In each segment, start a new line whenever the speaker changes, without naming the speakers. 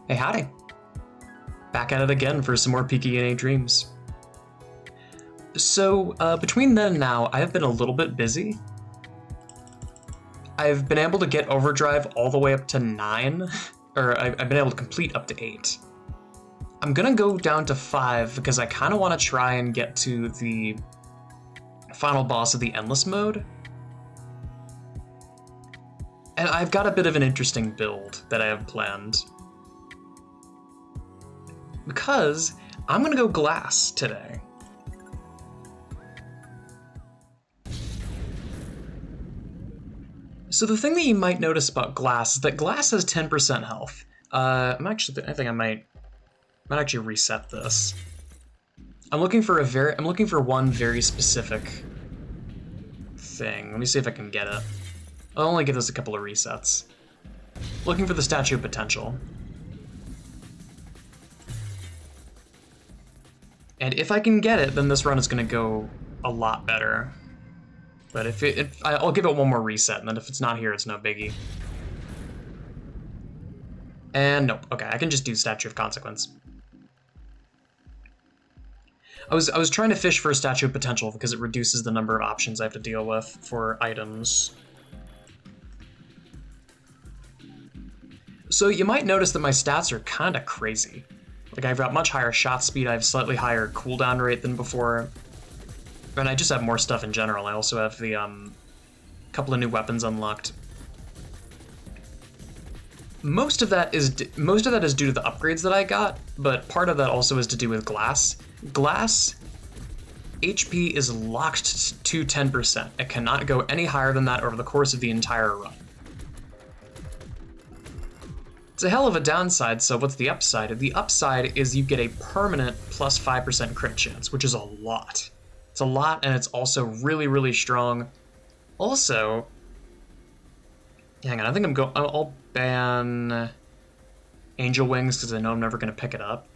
Hey, howdy. Back at it again for some more Picayune dreams. So, between then and now, I have been a little bit busy. I've been able to get Overdrive all the way up to 9, or I've been able to complete up to 8. I'm gonna go down to 5 because I kind of want to try and get to the final boss of the Endless mode. And I've got a bit of an interesting build that I have planned. Because I'm gonna go glass today. So the thing that you might notice about glass is that glass has 10% health. I think I might actually reset this. I'm looking for one very specific thing. Let me see if I can get it. I'll only give this a couple of resets. Looking for the Statue of Potential. And if I can get it, then this run is going to go a lot better. But I'll give it one more reset, and then if it's not here, it's no biggie. And nope. Okay, I can just do Statue of Consequence. I was trying to fish for a Statue of Potential because it reduces the number of options I have to deal with for items. So you might notice that my stats are kind of crazy. Like, I've got much higher shot speed, I have slightly higher cooldown rate than before, and I just have more stuff in general. I also have the couple of new weapons unlocked. Most of that is due to the upgrades that I got, but part of that also is to do with glass. Glass HP is locked to 10%. It cannot go any higher than that over the course of the entire run. It's a hell of a downside, so what's the upside? The upside is you get a permanent plus 5% crit chance, which is a lot. It's a lot, and it's also really, really strong. Also, hang on, I think I'll ban Angel Wings because I know I'm never going to pick it up.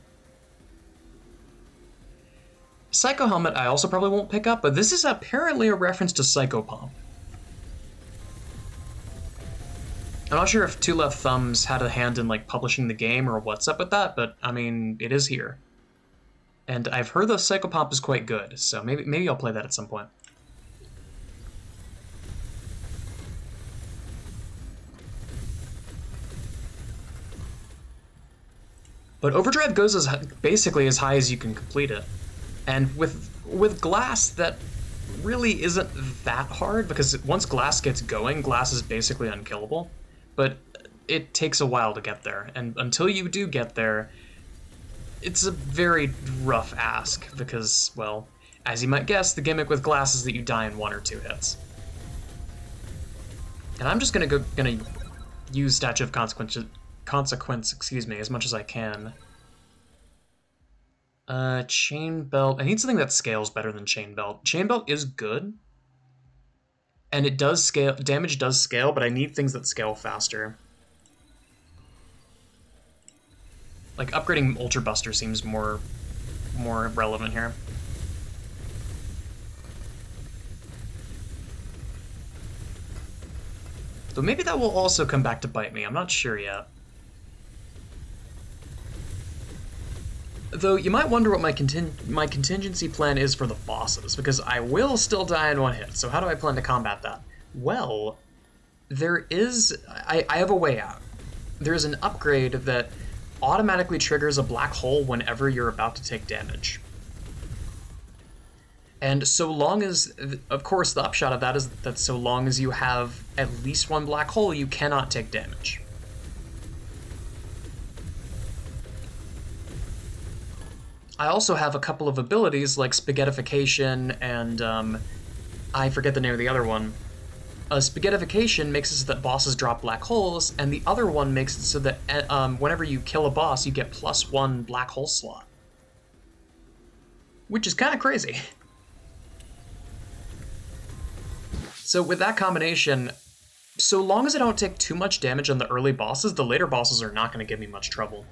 Psycho Helmet I also probably won't pick up, but this is apparently a reference to Psycho Pump. I'm not sure if Two Left Thumbs had a hand in like publishing the game or what's up with that, but I mean, it is here. And I've heard the Psycho Pump is quite good, so maybe I'll play that at some point. But Overdrive goes basically as high as you can complete it. And with glass, that really isn't that hard, because once glass gets going, glass is basically unkillable. But it takes a while to get there, and until you do get there, it's a very rough ask, because, well, as you might guess, the gimmick with glass is that you die in 1 or 2 hits. And I'm just gonna use Statue of Consequence, excuse me, as much as I can. Chain Belt. I need something that scales better than Chain Belt. Chain Belt is good, and it does scale. Damage does scale, but I need things that scale faster. Like upgrading Ultra Buster seems more relevant here. Though maybe that will also come back to bite me. I'm not sure yet. Though you might wonder what my contingency plan is for the bosses, because I will still die in 1 hit, so how do I plan to combat that? Well, I have a way out. There's an upgrade that automatically triggers a black hole whenever you're about to take damage. And so long as, of course, the upshot of that is that so long as you have at least 1 black hole, you cannot take damage. I also have a couple of abilities like Spaghettification and I forget the name of the other one. Spaghettification makes it so that bosses drop black holes, and the other one makes it so that whenever you kill a boss, you get +1 black hole slot. Which is kind of crazy. So with that combination, so long as I don't take too much damage on the early bosses, the later bosses are not going to give me much trouble.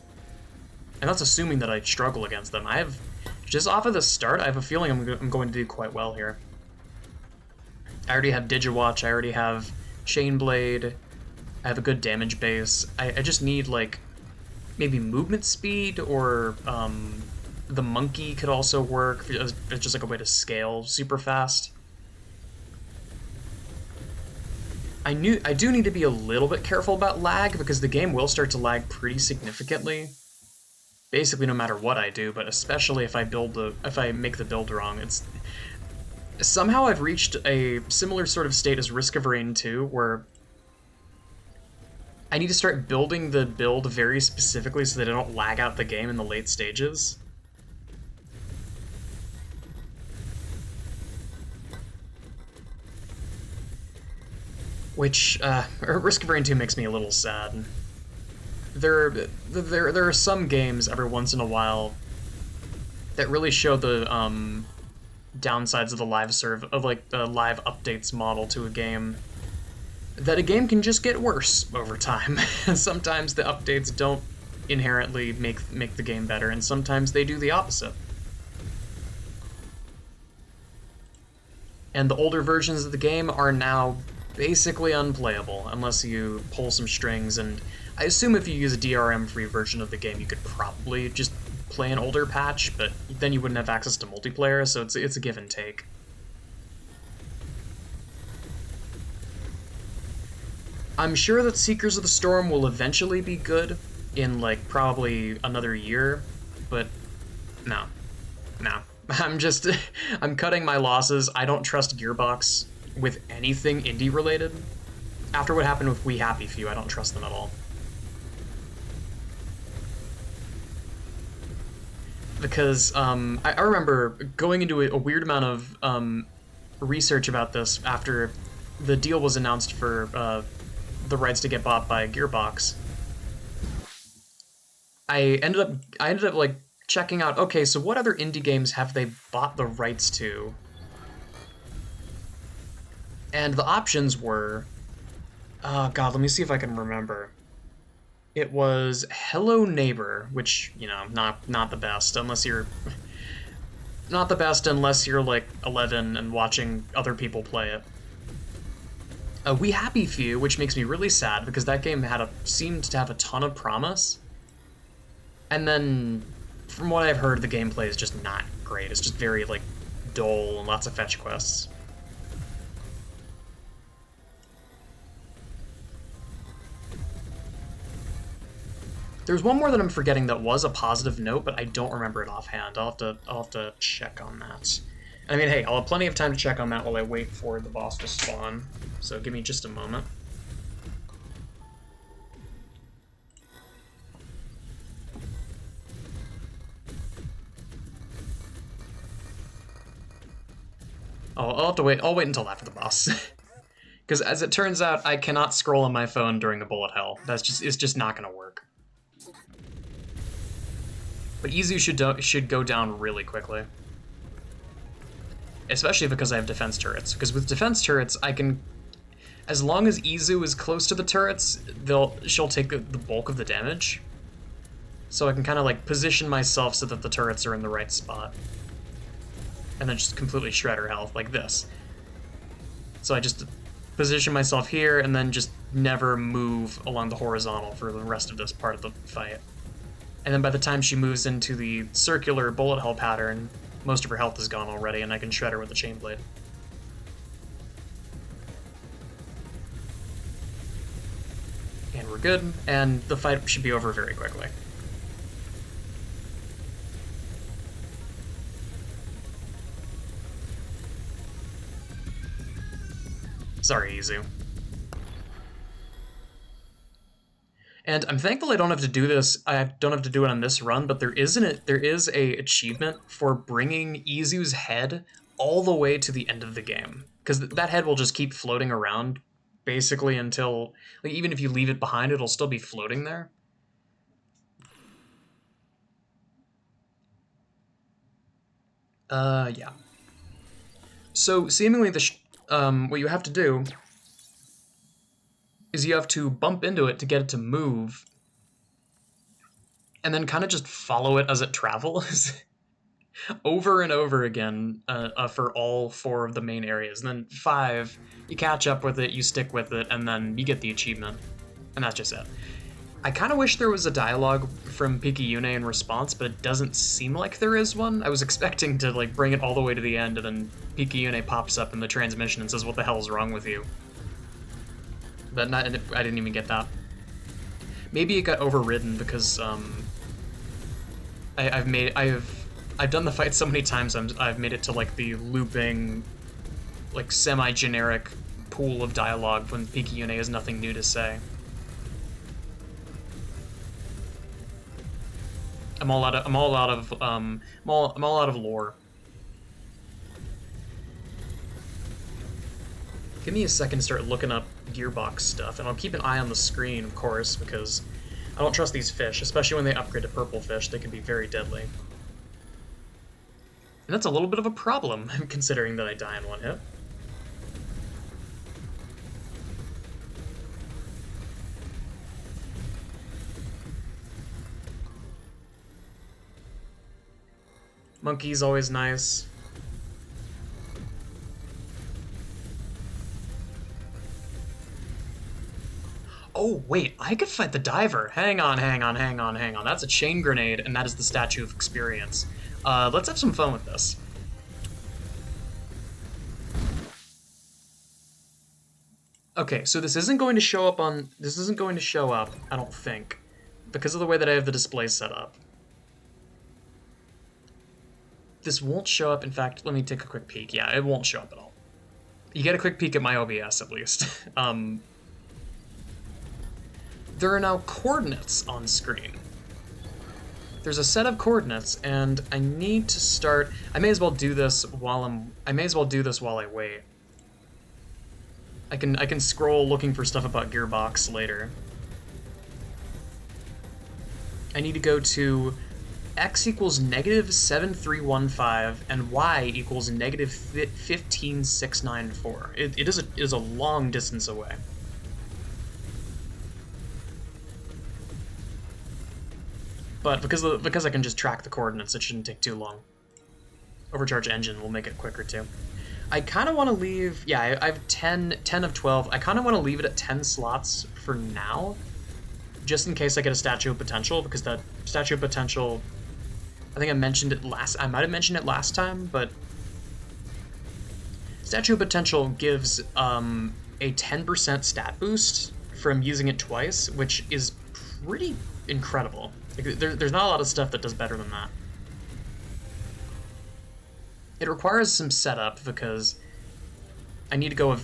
And that's assuming that I struggle against them. Just off of the start, I have a feeling I'm going to do quite well here. I already have Digiwatch, I already have Chainblade, I have a good damage base. I just need, like, maybe movement speed, or the monkey could also work. It's just like a way to scale super fast. I do need to be a little bit careful about lag, because the game will start to lag pretty significantly. Basically, no matter what I do, but especially if I make the build wrong. It's somehow I've reached a similar sort of state as Risk of Rain 2, where I need to start building the build very specifically so that I don't lag out the game in the late stages. Which, Risk of Rain 2 makes me a little sad. There are some games every once in a while that really show the downsides of the live the live updates model to a game. That a game can just get worse over time. Sometimes the updates don't inherently make the game better, and sometimes they do the opposite. And the older versions of the game are now basically unplayable unless you pull some strings, and I assume if you use a DRM-free version of the game, you could probably just play an older patch, but then you wouldn't have access to multiplayer, so it's a give and take. I'm sure that Seekers of the Storm will eventually be good in, like, probably another year, but no. I'm cutting my losses. I don't trust Gearbox with anything indie related. After what happened with We Happy Few, I don't trust them at all. Because I remember going into a weird amount of research about this after the deal was announced for the rights to get bought by Gearbox. I ended up like checking out, okay, so what other indie games have they bought the rights to? And the options were, oh god, let me see if I can remember. It was Hello Neighbor, which, you know, not the best unless you're like 11 and watching other people play it. We Happy Few, which makes me really sad because that game seemed to have a ton of promise. And then, from what I've heard, the gameplay is just not great. It's just very, like, dull and lots of fetch quests. There's one more that I'm forgetting that was a positive note, but I don't remember it offhand. I'll have to check on that. I mean, hey, I'll have plenty of time to check on that while I wait for the boss to spawn. So give me just a moment. Oh, I'll have to wait. I'll wait until after the boss. Because as it turns out, I cannot scroll on my phone during a bullet hell. It's just not gonna work. But Izu should go down really quickly. Especially because I have defense turrets. Because with defense turrets, I can... As long as Izu is close to the turrets, she'll take the bulk of the damage. So I can kind of like position myself so that the turrets are in the right spot. And then just completely shred her health, like this. So I just position myself here, and then just never move along the horizontal for the rest of this part of the fight. And then by the time she moves into the circular bullet hell pattern, most of her health is gone already, and I can shred her with a chain blade. And we're good, and the fight should be over very quickly. Sorry, Izu. And I'm thankful I don't have to do this. I don't have to do it on this run, but there is a achievement for bringing Izu's head all the way to the end of the game, because that head will just keep floating around basically until, like, even if you leave it behind, it'll still be floating there. Yeah. So seemingly what you have to do is you have to bump into it to get it to move, and then kind of just follow it as it travels over and over again for all 4 of the main areas. And then 5, you catch up with it, you stick with it, and then you get the achievement. And that's just it. I kind of wish there was a dialogue from Picayune in response, but it doesn't seem like there is one. I was expecting to like bring it all the way to the end, and then Picayune pops up in the transmission and says, "What the hell is wrong with you?" But I didn't even get that. Maybe it got overridden because I've done the fight so many times. I've made it to like the looping, like semi-generic pool of dialogue when Picayune has nothing new to say. I'm all out of lore. Give me a second to start looking up gearbox stuff, and I'll keep an eye on the screen, of course, because I don't trust these fish, especially when they upgrade to purple fish. They can be very deadly. And that's a little bit of a problem, considering that I die in one hit. Monkey's always nice. Oh, wait, I could fight the diver. Hang on. That's a chain grenade, and that is the Statue of Experience. Let's have some fun with this. Okay, so this isn't going to show up, I don't think, because of the way that I have the display set up. This won't show up. In fact, let me take a quick peek. Yeah, it won't show up at all. You get a quick peek at my OBS, at least. There are now coordinates on screen. There's a set of coordinates, and I need to start. I may as well do this while I wait. I can scroll looking for stuff about Gearbox later. I need to go to x equals -7315 and y equals -15694. It is a long distance away. But because I can just track the coordinates, it shouldn't take too long. Overcharge engine will make it quicker too. I kind of want to leave. Yeah, I have 10 of 12. I kind of want to leave it at 10 slots for now, just in case I get a Statue of Potential, because that Statue of Potential, I think I mentioned it last. I might have mentioned it last time, but Statue of Potential gives a 10% stat boost from using it twice, which is pretty incredible. Like, there's not a lot of stuff that does better than that. It requires some setup because I need to go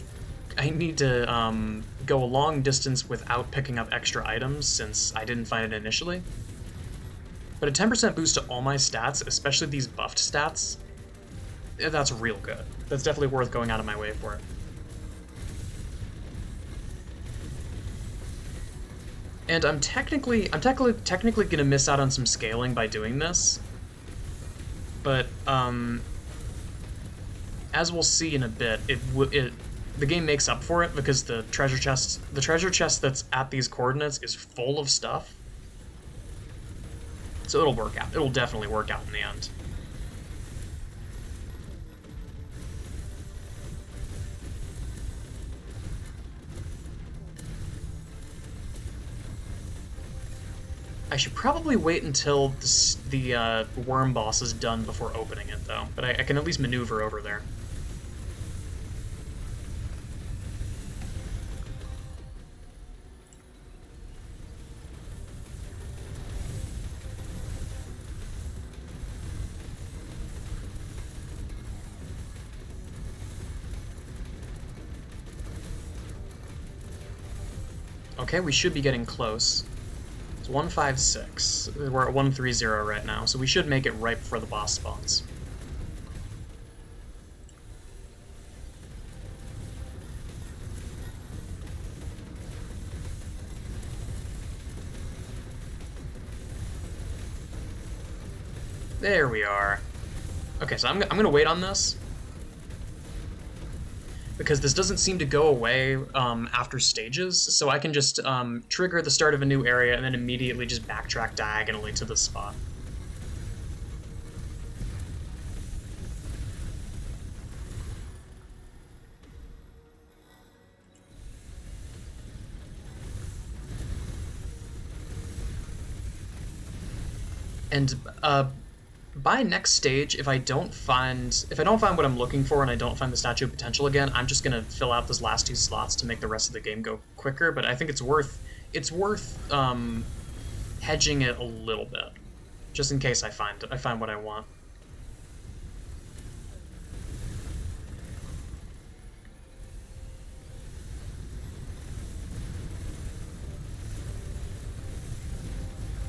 a long distance without picking up extra items since I didn't find it initially. But a 10% boost to all my stats, especially these buffed stats, that's real good. That's definitely worth going out of my way for it. And I'm technically gonna miss out on some scaling by doing this, but as we'll see in a bit, the game makes up for it because the treasure chest that's at these coordinates is full of stuff. So it'll work out. It'll definitely work out in the end. I should probably wait until the worm boss is done before opening it, though. But I can at least maneuver over there. Okay, we should be getting close. It's 156. We're at 130 right now, so we should make it right before the boss spawns. There we are. Okay, so I'm gonna wait on this, because this doesn't seem to go away after stages, so I can just trigger the start of a new area and then immediately just backtrack diagonally to this spot. And by next stage, if I don't find what I'm looking for and I don't find the Statue of Potential again, I'm just gonna fill out those last 2 slots to make the rest of the game go quicker. But I think it's worth hedging it a little bit, just in case I find what I want.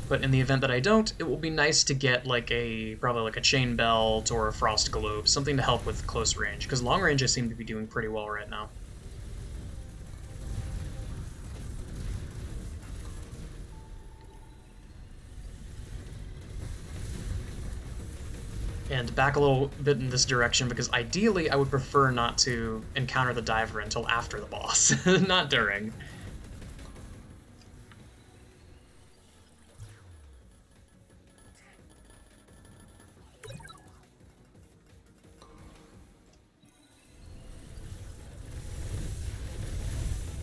But in the event that I don't, it will be nice to get like probably like a chain belt or a frost globe, something to help with close range, because long range I seem to be doing pretty well right now. And back a little bit in this direction, because ideally I would prefer not to encounter the diver until after the boss, not during.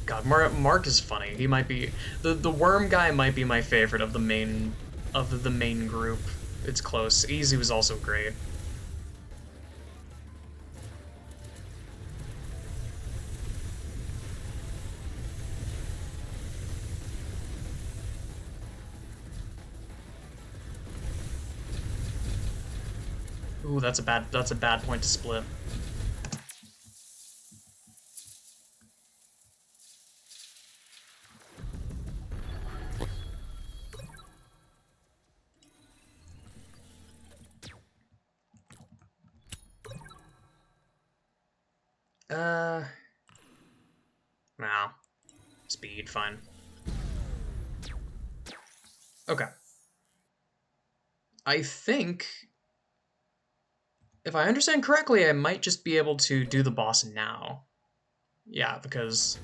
God, Mark is funny. He might be the worm guy might be my favorite of the main group. It's close. Easy was also great. Ooh, that's a bad point to split. No. Speed, fine. Okay. I think, if I understand correctly, I might just be able to do the boss now. Yeah, because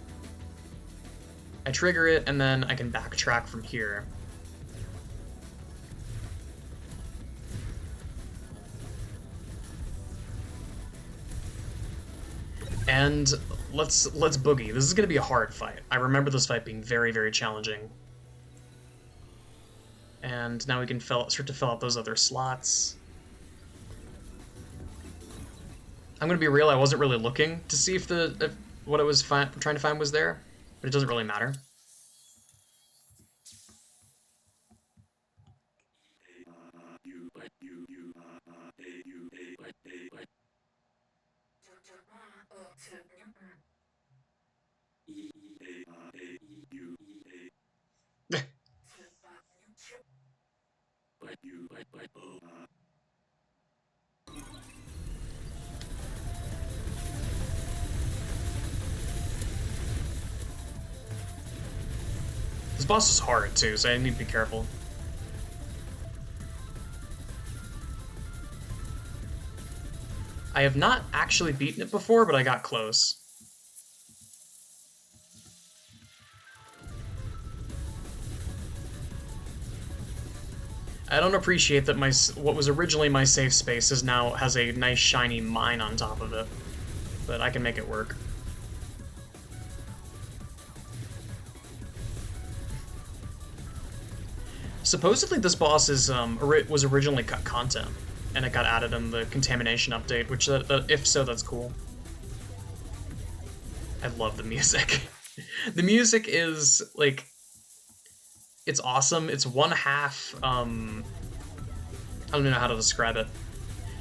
I trigger it and then I can backtrack from here. And let's boogie. This is gonna be a hard fight. I remember this fight being very, very challenging. And now we can start to fill out those other slots. I'm gonna be real, I wasn't really looking to see if what I was trying to find was there, but it doesn't really matter. This boss is hard too, so I need to be careful. I have not actually beaten it before, but I got close. I don't appreciate that what was originally my safe space has a nice shiny mine on top of it, but I can make it work. Supposedly this boss was originally cut content, and it got added in the contamination update, which if so, that's cool. I love the music. The music is like, it's awesome. It's one half, I don't even know how to describe it.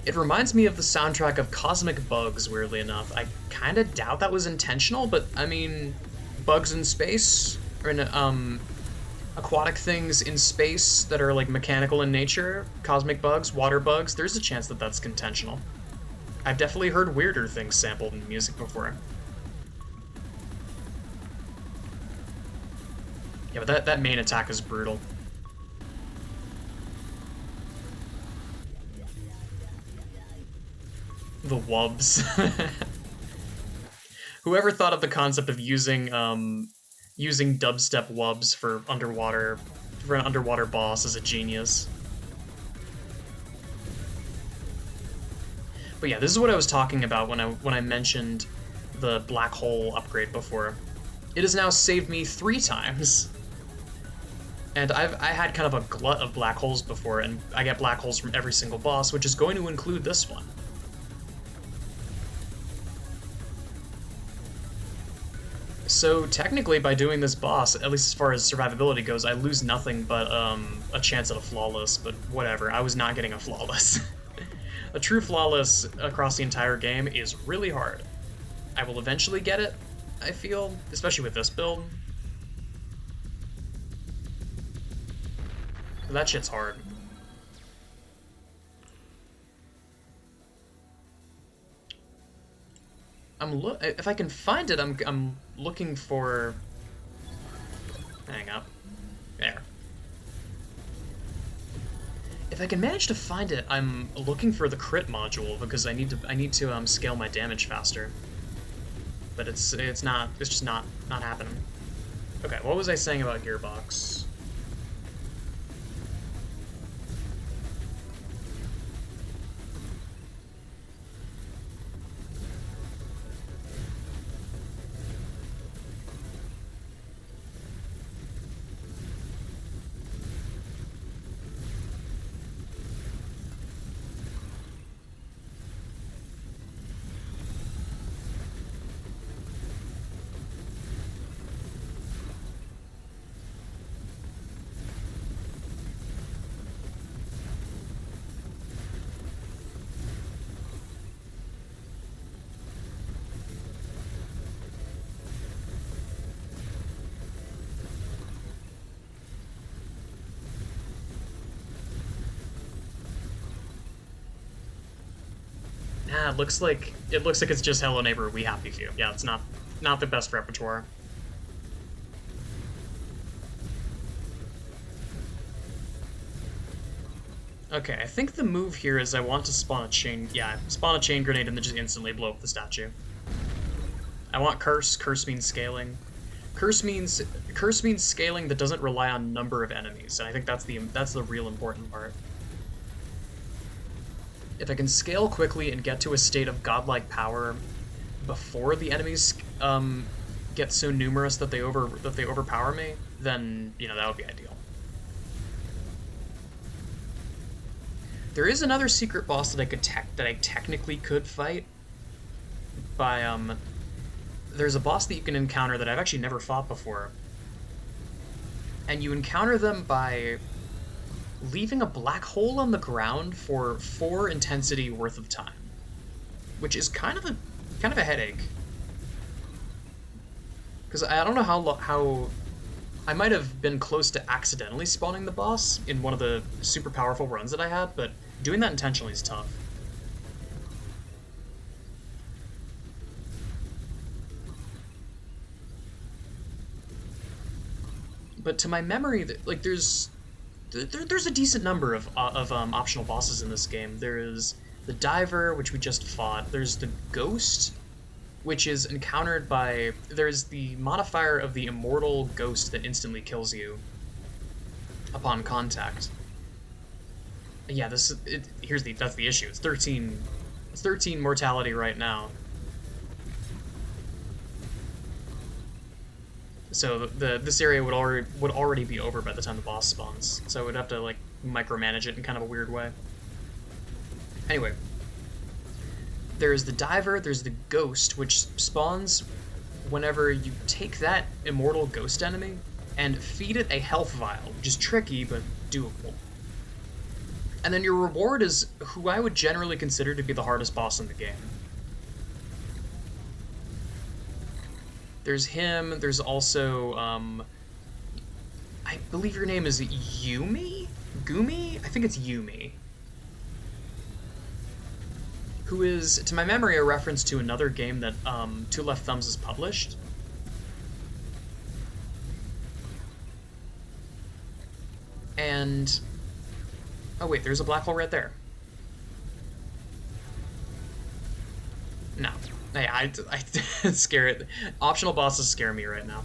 It reminds me of the soundtrack of Cosmic Bugs, weirdly enough. I kind of doubt that was intentional, but I mean, bugs in space, or in, aquatic things in space that are like mechanical in nature, cosmic bugs, water bugs, there's a chance that that's intentional. I've definitely heard weirder things sampled in music before. Yeah, but that main attack is brutal. The wubs. Whoever thought of the concept of using dubstep wubs for an underwater boss is a genius. But yeah, this is what I was talking about when I mentioned the black hole upgrade before. It has now saved me 3 times. And I had kind of a glut of black holes before, and I get black holes from every single boss, which is going to include this one. So technically, by doing this boss, at least as far as survivability goes, I lose nothing but a chance at a flawless, but whatever, I was not getting a flawless. A true flawless across the entire game is really hard. I will eventually get it, I feel, especially with this build. That shit's hard. If I can find it, I'm looking for. Hang up. There. If I can manage to find it, I'm looking for the crit module because I need to scale my damage faster. But it's just not happening. Okay, what was I saying about Gearbox? Nah, it looks like it's just Hello Neighbor, We Happy Few. Yeah, it's not the best repertoire. Okay, I think the move here is I want to spawn a chain. Yeah, spawn a chain grenade and then just instantly blow up the statue. I want curse. Curse means scaling. Curse means scaling that doesn't rely on number of enemies, and I think that's the real important part. If I can scale quickly and get to a state of godlike power before the enemies get so numerous that they overpower me, then that would be ideal. There is another secret boss that I technically could fight by there's a boss that you can encounter that I've actually never fought before. And you encounter them by leaving a black hole on the ground for 4 intensity worth of time, which is kind of a headache. Because I don't know how I might have been close to accidentally spawning the boss in one of the super powerful runs that I had, but doing that intentionally is tough. But to my memory, like there's a decent number of optional bosses in this game. There's the Diver, which we just fought. There's the Ghost, which is encountered by... There's the modifier of the Immortal Ghost that instantly kills you upon contact. Yeah, that's the issue. It's 13 mortality right now. So this area would already be over by the time the boss spawns. So we'd have to like micromanage it in kind of a weird way. Anyway, there's the Diver, there's the Ghost, which spawns whenever you take that immortal ghost enemy and feed it a health vial, which is tricky but doable. And then your reward is who I would generally consider to be the hardest boss in the game. There's him, there's also, I believe your name is Yumi? Gumi? I think it's Yumi. Who is, to my memory, a reference to another game that Two Left Thumbs has published. And, oh wait, there's a black hole right there. No. Hey, I scare it. Optional bosses scare me right now.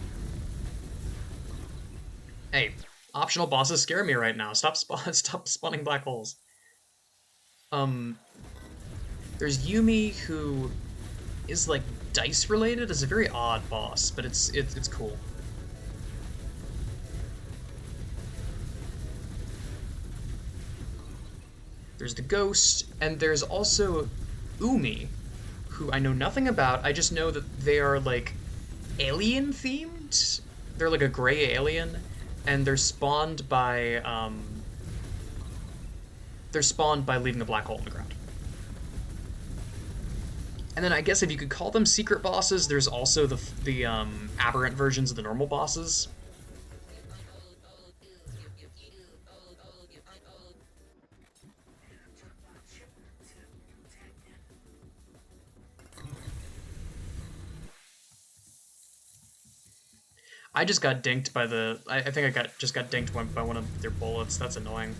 Hey, optional bosses scare me right now. Stop spawning black holes. There's Yumi, who is like dice related. It's a very odd boss, but it's cool. There's the ghost, and there's also Umi, who I know nothing about. I just know that they are like alien themed. They're like a gray alien, and they're spawned by leaving a black hole in the ground. And then I guess if you could call them secret bosses, there's also the aberrant versions of the normal bosses. I just got dinked by the. I think I just got dinked by one of their bullets. That's annoying.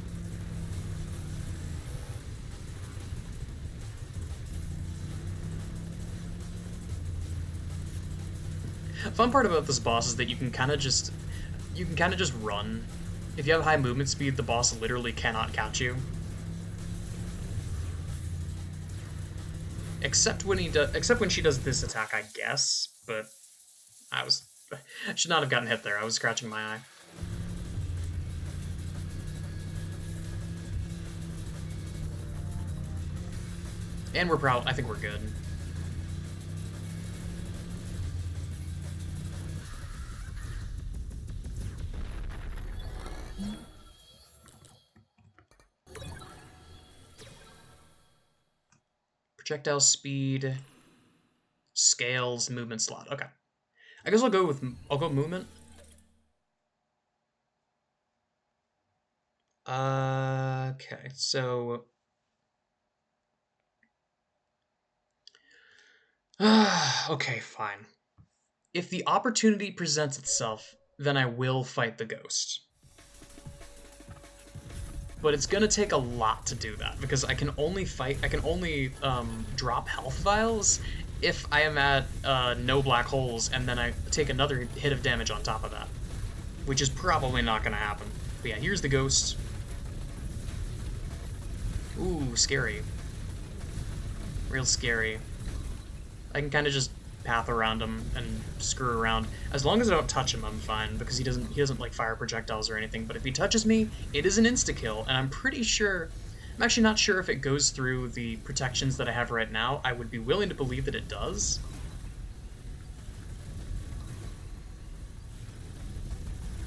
Fun part about this boss is that you can kind of just run. If you have high movement speed, the boss literally cannot catch you. Except when she does this attack, I guess. But I should not have gotten hit there. I was scratching my eye. And I think we're good. Projectile speed, scales, movement slot. Okay. I guess I'll go movement. Okay, so okay, fine. If the opportunity presents itself, then I will fight the ghost. But it's gonna take a lot to do that, because I can only drop health vials if I am at no black holes, and then I take another hit of damage on top of that. Which is probably not gonna happen. But yeah, here's the ghost. Ooh, scary. Real scary. I can kind of just path around him and screw around. As long as I don't touch him, I'm fine, because he doesn't like fire projectiles or anything. But if he touches me, it is an insta-kill, and I'm actually not sure if it goes through the protections that I have right now. I would be willing to believe that it does.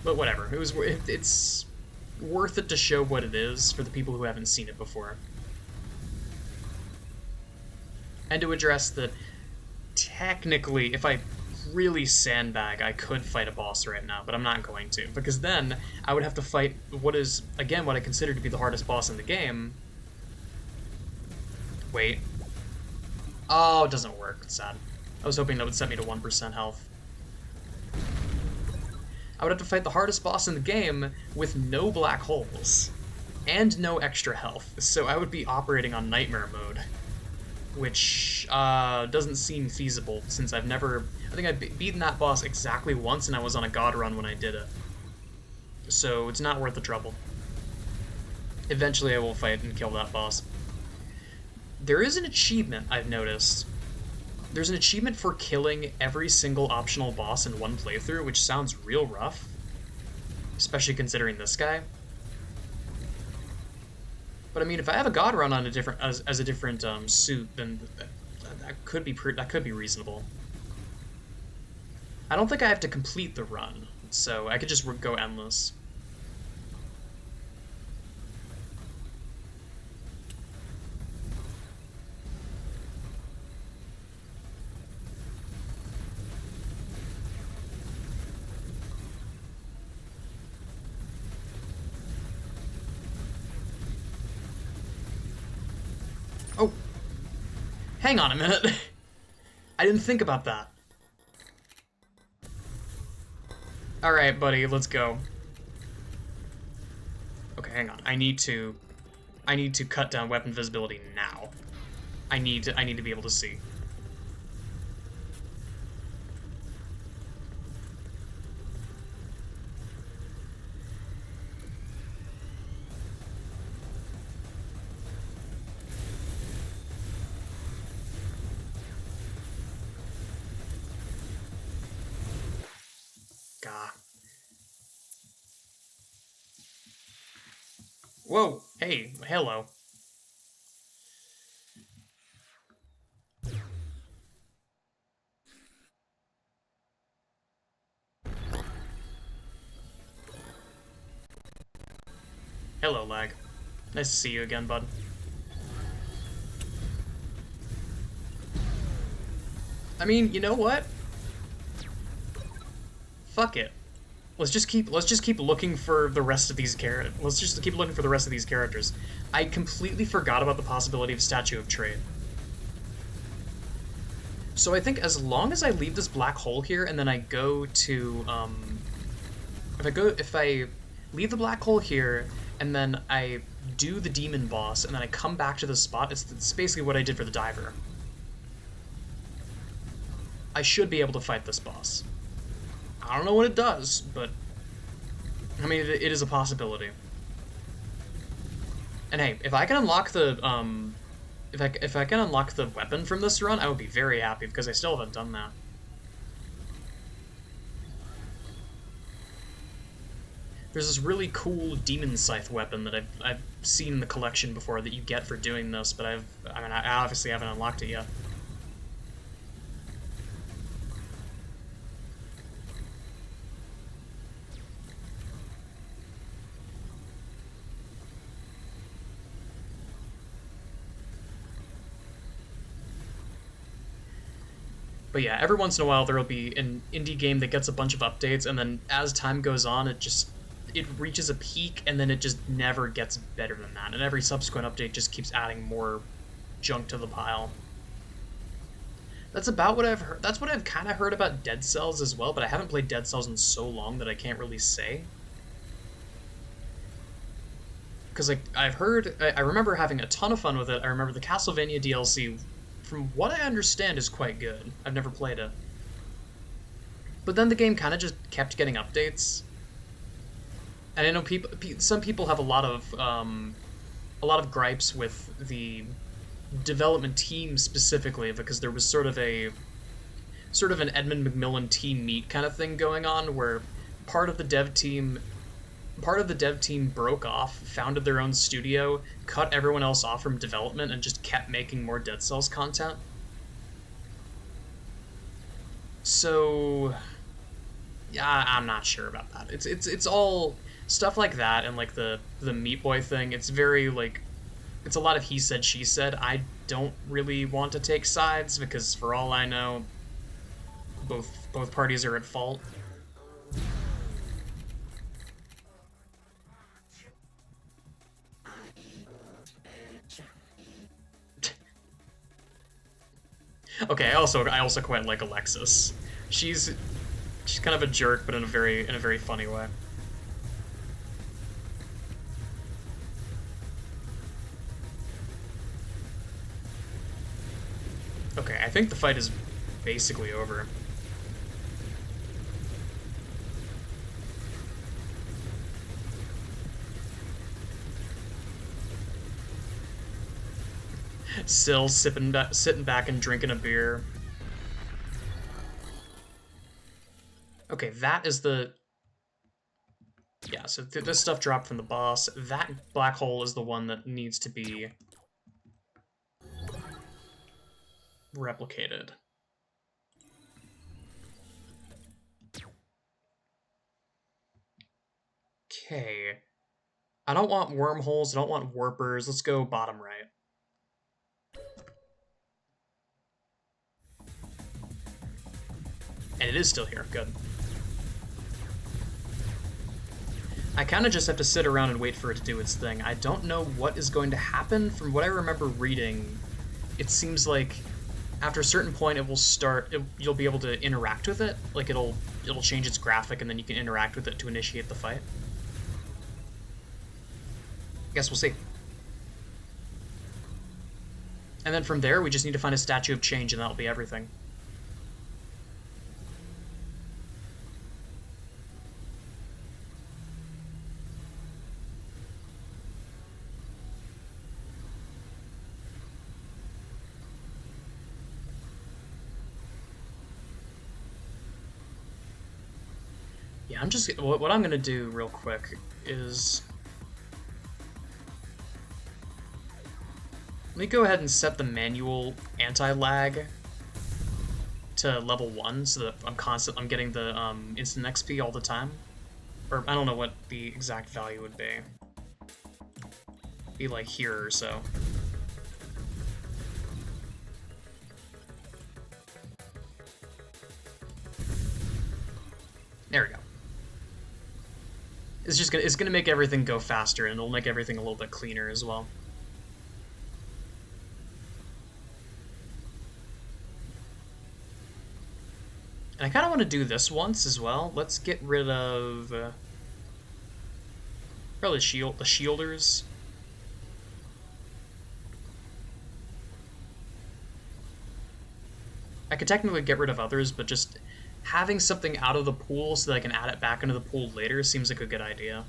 But whatever, it's worth it to show what it is for the people who haven't seen it before. And to address that, technically, if I really sandbag, I could fight a boss right now, but I'm not going to, because then I would have to fight what is, again, what I consider to be the hardest boss in the game. Wait. Oh, it doesn't work. It's sad. I was hoping that would set me to 1% health. I would have to fight the hardest boss in the game with no black holes and no extra health, so I would be operating on nightmare mode, which doesn't seem feasible since I think I've beaten that boss exactly once, and I was on a god run when I did it. So it's not worth the trouble. Eventually I will fight and kill that boss. There is an achievement I've noticed. There's an achievement for killing every single optional boss in one playthrough, which sounds real rough, especially considering this guy. But I mean, if I have a god run on a different suit, then that could be reasonable. I don't think I have to complete the run, so I could just go endless. Oh, hang on a minute. I didn't think about that. Alright, buddy, let's go. Okay, hang on. I need to cut down weapon visibility now. I need to be able to see. Gah. Whoa, hey, hello. Hello, lag. Nice to see you again, bud. I mean, you know what? Fuck it. Let's just keep looking for the rest of these characters. Let's just keep looking for the rest of these characters. I completely forgot about the possibility of Statue of Trade. So I think as long as I leave this black hole here and then I go to if I leave the black hole here and then I do the demon boss and then I come back to the spot, it's basically what I did for the diver. I should be able to fight this boss. I don't know what it does, but I mean it is a possibility. And hey, if I can unlock the if I can unlock the weapon from this run, I would be very happy because I still haven't done that. There's this really cool demon scythe weapon that I've seen in the collection before that you get for doing this, but I obviously haven't unlocked it yet. But yeah, every once in a while there will be an indie game that gets a bunch of updates, and then as time goes on, it reaches a peak, and then it just never gets better than that. And every subsequent update just keeps adding more junk to the pile. That's about what I've heard. That's what I've kind of heard about Dead Cells as well, but I haven't played Dead Cells in so long that I can't really say. Because like I remember having a ton of fun with it. I remember the Castlevania DLC, from what I understand, is quite good. I've never played it. But then the game kind of just kept getting updates. And I know some people have a lot of gripes with the development team specifically, because there was sort of an Edmund McMillan Team Meat kind of thing going on, where part of the dev team broke off, founded their own studio, cut everyone else off from development, and just kept making more Dead Cells content. So, yeah, I'm not sure about that. It's all stuff like that, and like the Meat Boy thing. It's very like, it's a lot of he said she said. I don't really want to take sides because for all I know, both parties are at fault. Okay, I also quite like Alexis. She's kind of a jerk, but in a very funny way. Okay, I think the fight is basically over. Still sitting back and drinking a beer. Okay, that is the... Yeah, so this stuff dropped from the boss. That black hole is the one that needs to be replicated. Okay. I don't want wormholes, I don't want warpers. Let's go bottom right. And it is still here. Good. I kind of just have to sit around and wait for it to do its thing. I don't know what is going to happen. From what I remember reading, it seems like after a certain point it will start, you'll be able to interact with it. Like it'll change its graphic and then you can interact with it to initiate the fight. Guess we'll see. And then from there we just need to find a statue of change and that'll be everything. Yeah, what I'm gonna do real quick is, let me go ahead and set the manual anti-lag to level 1 so that I'm getting the instant XP all the time. Or I don't know what the exact value would be. be like here or so. There we go. It's gonna make everything go faster, and it'll make everything a little bit cleaner as well. And I kind of want to do this once as well. Let's get rid of probably the shielders. I could technically get rid of others, but just having something out of the pool so that I can add it back into the pool later seems like a good idea.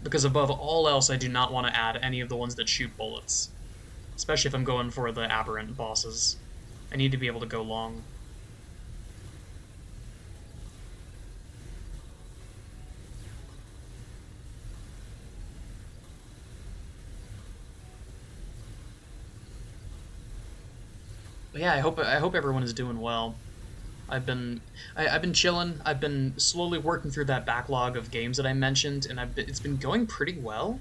Because above all else, I do not want to add any of the ones that shoot bullets. Especially if I'm going for the Aberrant bosses. I need to be able to go long. But yeah, I hope everyone is doing well. I've been chilling. I've been slowly working through that backlog of games that I mentioned, and it's been going pretty well.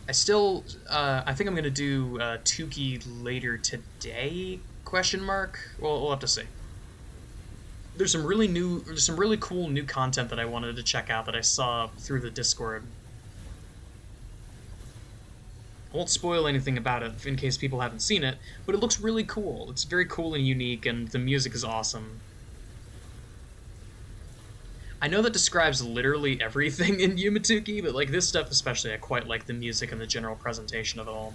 I still I think I'm gonna do Tuki later today? Question mark. Well, we'll have to see. There's some really cool new content that I wanted to check out that I saw through the Discord. I won't spoil anything about it in case people haven't seen it, but it looks really cool. It's very cool and unique, and the music is awesome. I know that describes literally everything in Yumatuki, but like this stuff especially, I quite like the music and the general presentation of it all.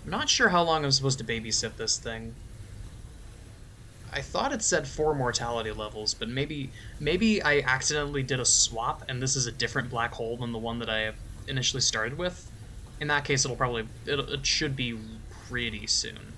I'm not sure how long I'm supposed to babysit this thing. I thought it said 4 mortality levels, but maybe I accidentally did a swap and this is a different black hole than the one that I initially started with. In that case, it should be pretty soon.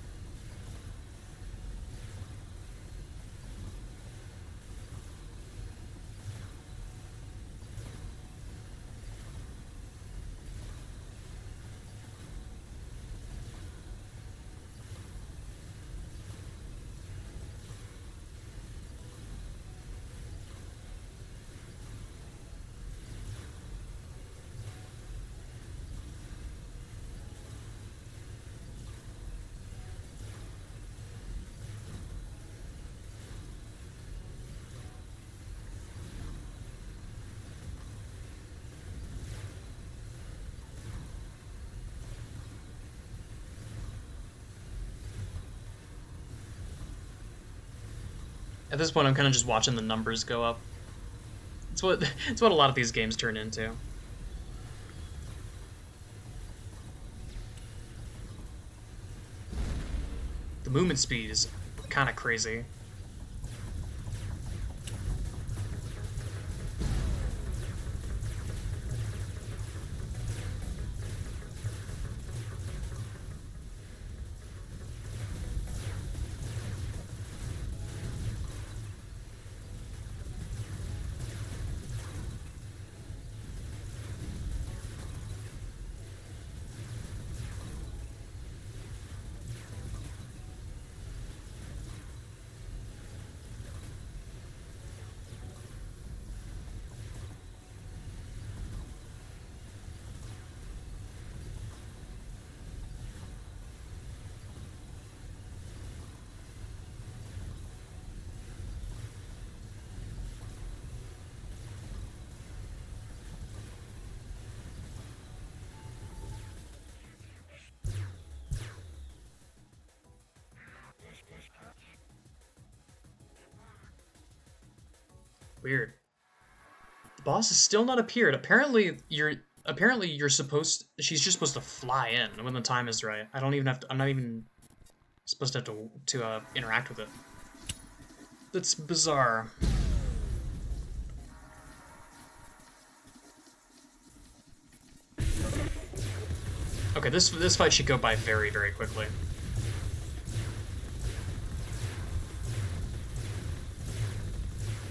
At this point, I'm kind of just watching the numbers go up. It's what a lot of these games turn into. The movement speed is kind of crazy. Weird. The boss has still not appeared. Apparently she's just supposed to fly in when the time is right. I don't even have to, I'm not even supposed to have to interact with it. That's bizarre. Okay, this fight should go by very, very quickly.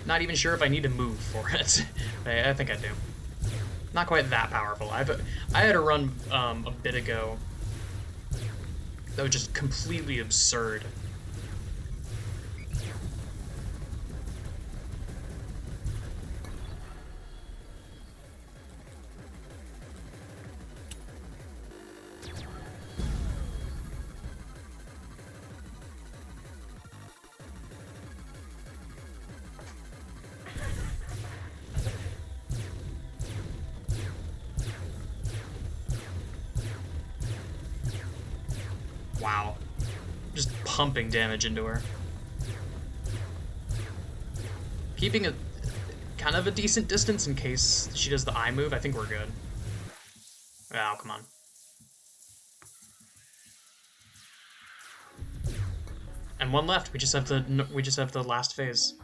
Not even sure if I need to move for it. I think I do. Not quite that powerful. I had a run a bit ago That was just completely absurd. Wow. Just pumping damage into her. Keeping a kind of a decent distance in case she does the eye move. I think we're good. Oh, come on. And one left. We just have the last phase.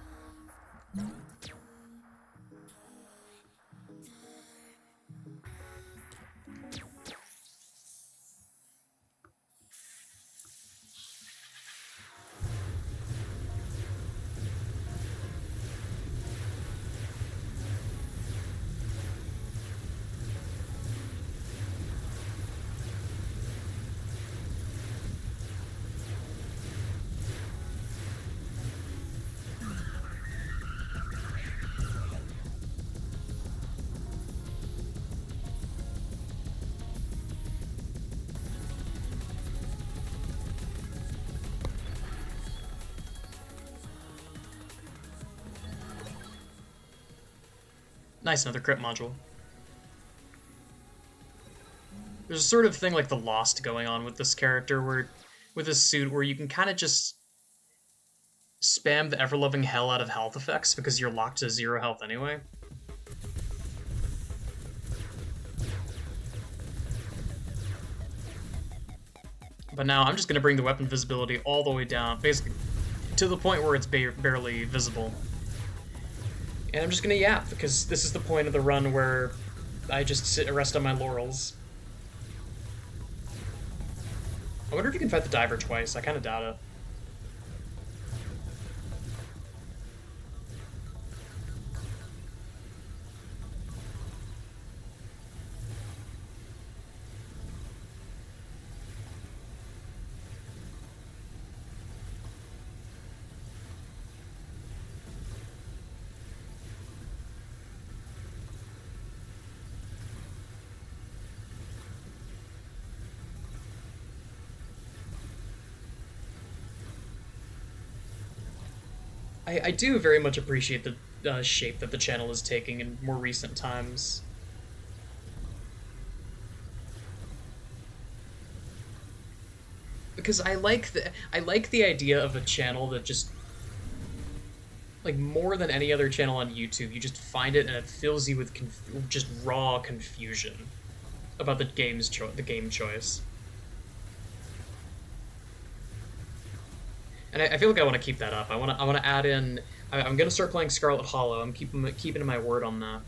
Nice, another crit module. There's a sort of thing like the Lost going on with this character, where with this suit, where you can kind of just spam the ever-loving hell out of health effects because you're locked to 0 health anyway. But now I'm just going to bring the weapon visibility all the way down, basically to the point where it's barely visible. And I'm just gonna yap, because this is the point of the run where I just rest on my laurels. I wonder if you can fight the diver twice. I kind of doubt it. I do very much appreciate the shape that the channel is taking in more recent times. Because I like the idea of a channel that just, like, more than any other channel on YouTube, you just find it and it fills you with just raw confusion about the game choice. And I feel like I want to keep that up. I want to add in. I'm gonna start playing Scarlet Hollow. I'm keeping my word on that.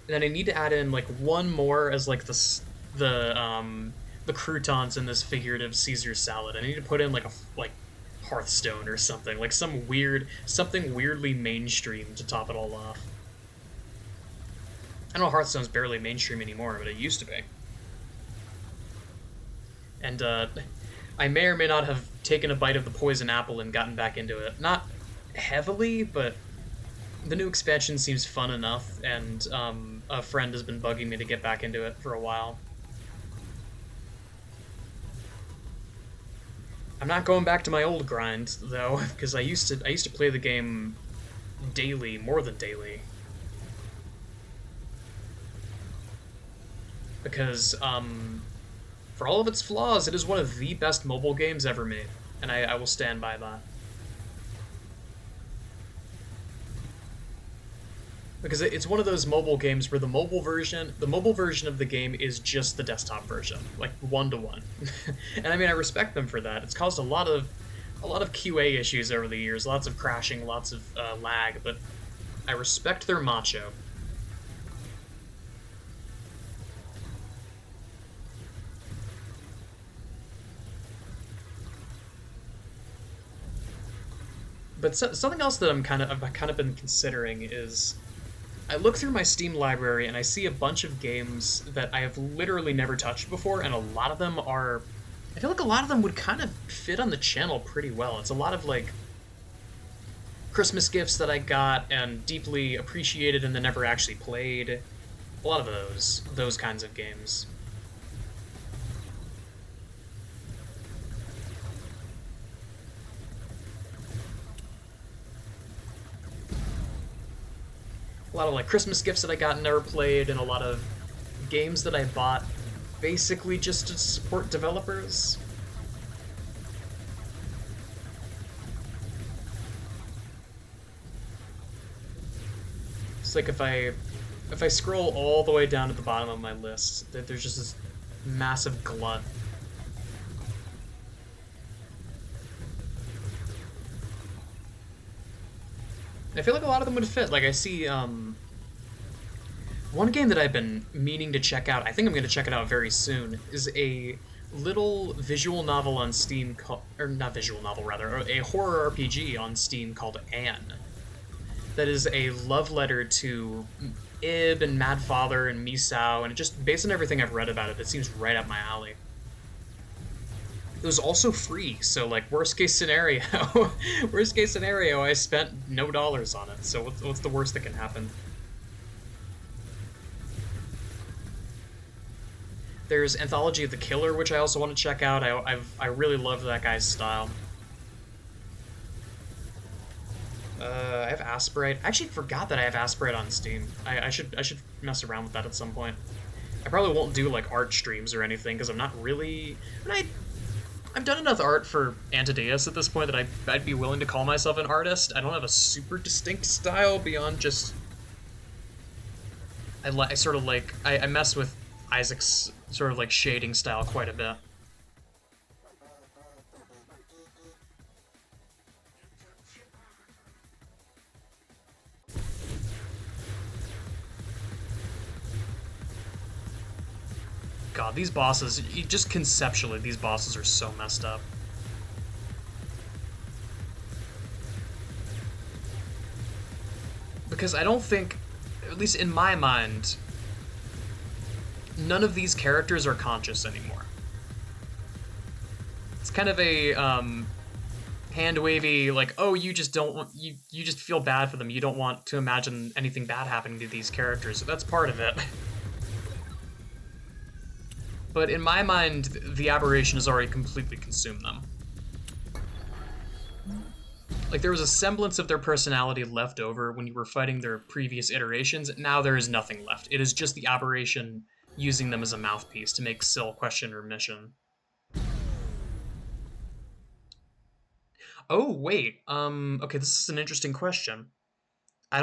And then I need to add in like one more as like the croutons in this figurative Caesar salad. I need to put in like Hearthstone or something, like something weirdly mainstream to top it all off. I know Hearthstone's barely mainstream anymore, but it used to be. And I may or may not have taken a bite of the poison apple and gotten back into it. Not heavily, but the new expansion seems fun enough, and a friend has been bugging me to get back into it for a while. I'm not going back to my old grind, though, because I used to play the game daily, more than daily. Because, for all of its flaws, it is one of the best mobile games ever made, and I will stand by that. Because it's one of those mobile games where the mobile version of the game is just the desktop version, like 1-to-1. And I mean, I respect them for that. It's caused a lot of QA issues over the years, lots of crashing, lots of lag, but I respect their macho. But something else that I've kind of been considering is, I look through my Steam library and I see a bunch of games that I have literally never touched before, and a lot of them are I feel like a lot of them would kind of fit on the channel pretty well. It's a lot of like Christmas gifts that I got and deeply appreciated and then never actually played. A lot of those kinds of games. A lot of like Christmas gifts that I got and never played, and a lot of games that I bought basically just to support developers. It's like if I scroll all the way down to the bottom of my list, there's just this massive glut. I feel like a lot of them would fit. Like I see one game that I've been meaning to check out, I think I'm going to check it out very soon, is a little visual novel on Steam called, or not visual novel rather, a horror RPG on Steam called Anne. That is a love letter to Ib and Mad Father and Misao, and just based on everything I've read about it, it seems right up my alley. It was also free, so like worst case scenario, I spent no dollars on it. So what's the worst that can happen? There's Anthology of the Killer, which I also want to check out. I really love that guy's style. I have Aspirate. I actually forgot that I have Aspirate on Steam. I should mess around with that at some point. I probably won't do like art streams or anything because I'm not really. I've done enough art for Antideus at this point that I'd be willing to call myself an artist. I don't have a super distinct style beyond just. I sort of like I mess with Isaac's sort of like shading style quite a bit. God, these bosses, just conceptually, these bosses are so messed up. Because I don't think, at least in my mind, none of these characters are conscious anymore. It's kind of a hand-wavy, like, oh, you just don't want, you just feel bad for them. You don't want to imagine anything bad happening to these characters. So that's part of it. But in my mind, the aberration has already completely consumed them. Like, there was a semblance of their personality left over when you were fighting their previous iterations. Now there is nothing left. It is just the aberration using them as a mouthpiece to make Syl question her mission. Oh, wait. Okay, this is an interesting question. I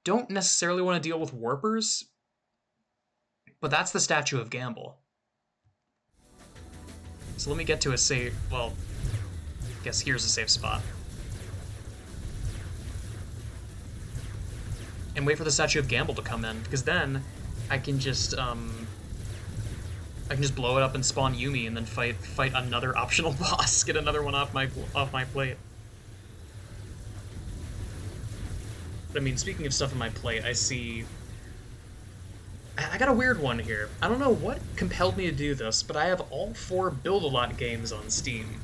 don't necessarily want to deal with warpers, but that's the Statue of Gamble. So let me get to a safe, well, I guess here's a safe spot. And wait for the Statue of Gamble to come in, because then I can just blow it up and spawn Yumi and then fight another optional boss, get another one off my plate. But I mean, speaking of stuff on my plate, I see I got a weird one here. I don't know what compelled me to do this, but I have all 4 Build-A-Lot games on Steam.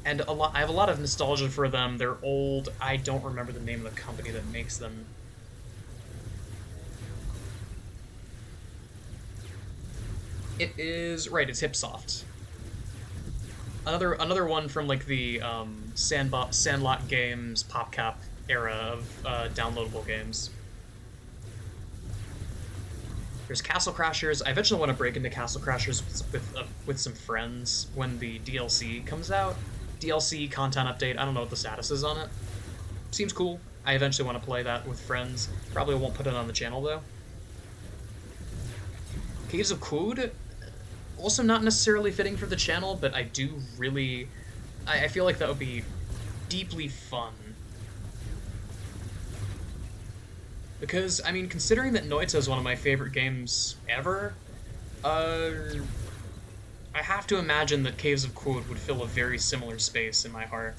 And I have a lot of nostalgia for them. They're old. I don't remember the name of the company that makes them. It is, right, it's Hipsoft. Another one from like the Sandlot Games, PopCap era of downloadable games. There's Castle Crashers. I eventually want to break into Castle Crashers with some friends when the DLC comes out. DLC content update. I don't know what the status is on it. Seems cool. I eventually want to play that with friends. Probably won't put it on the channel though. Caves of Quood. Also not necessarily fitting for the channel, but I do really. I feel like that would be deeply fun. Because, I mean, considering that Noita is one of my favorite games ever, I have to imagine that Caves of Quood would fill a very similar space in my heart.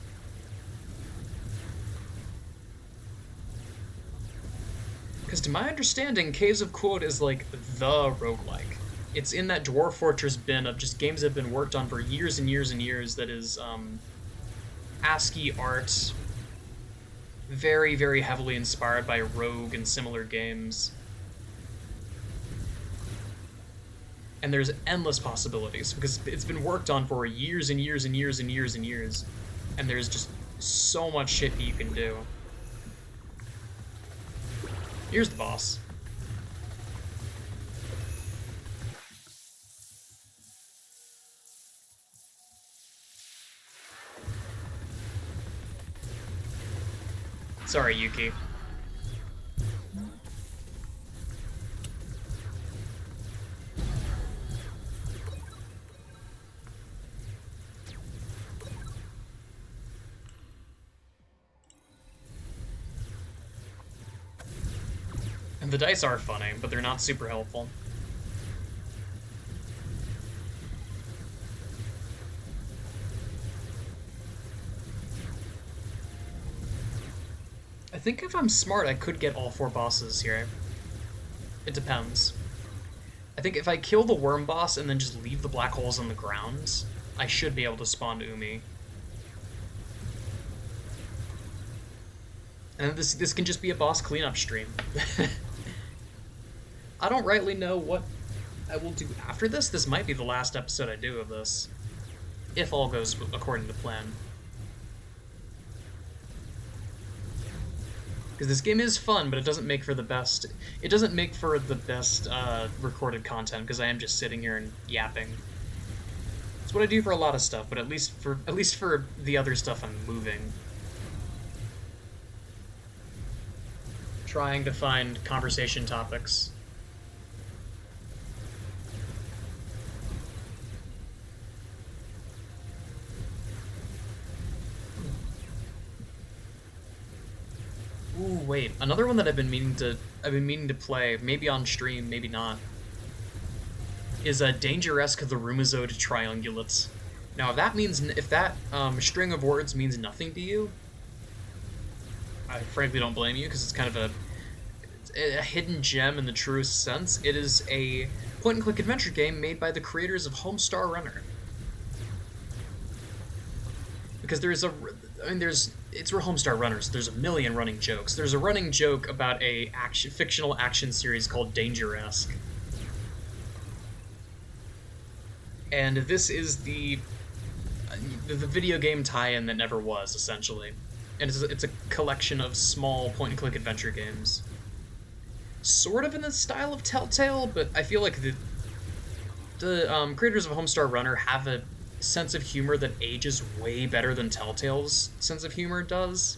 Because to my understanding, Caves of Quood is like the roguelike. It's in that Dwarf Fortress bin of just games that have been worked on for years and years and years. That is ASCII art, very, very heavily inspired by Rogue and similar games. And there's endless possibilities because it's been worked on for years and years and years and years and years. And there's just so much shit that you can do. Here's the boss. Sorry, Yuki. And the dice are funny, but they're not super helpful. I think if I'm smart, I could get all 4 bosses here. It depends. I think if I kill the worm boss and then just leave the black holes on the ground, I should be able to spawn Umi. And this can just be a boss cleanup stream. I don't rightly know what I will do after this. This might be the last episode I do of this, if all goes according to plan. Because this game is fun, but it doesn't make for the best. It doesn't make for the best recorded content because I am just sitting here and yapping. It's what I do for a lot of stuff, but at least for the other stuff, I'm moving, trying to find conversation topics. Ooh, wait, another one that I've been meaning to play, maybe on stream, maybe not, is a Dangeresque the Rumazode Triangulates. Now, if that string of words means nothing to you, I frankly don't blame you, because it's kind of a hidden gem in the truest sense. It is a point-and-click adventure game made by the creators of Homestar Runner. Because it's where Homestar Runners. There's a million running jokes. There's a running joke about a fictional action series called Dangeresque. And this is the video game tie-in that never was, essentially. And it's a collection of small point-and-click adventure games. Sort of in the style of Telltale, but I feel like the creators of Homestar Runner have a sense of humor that ages way better than Telltale's sense of humor does.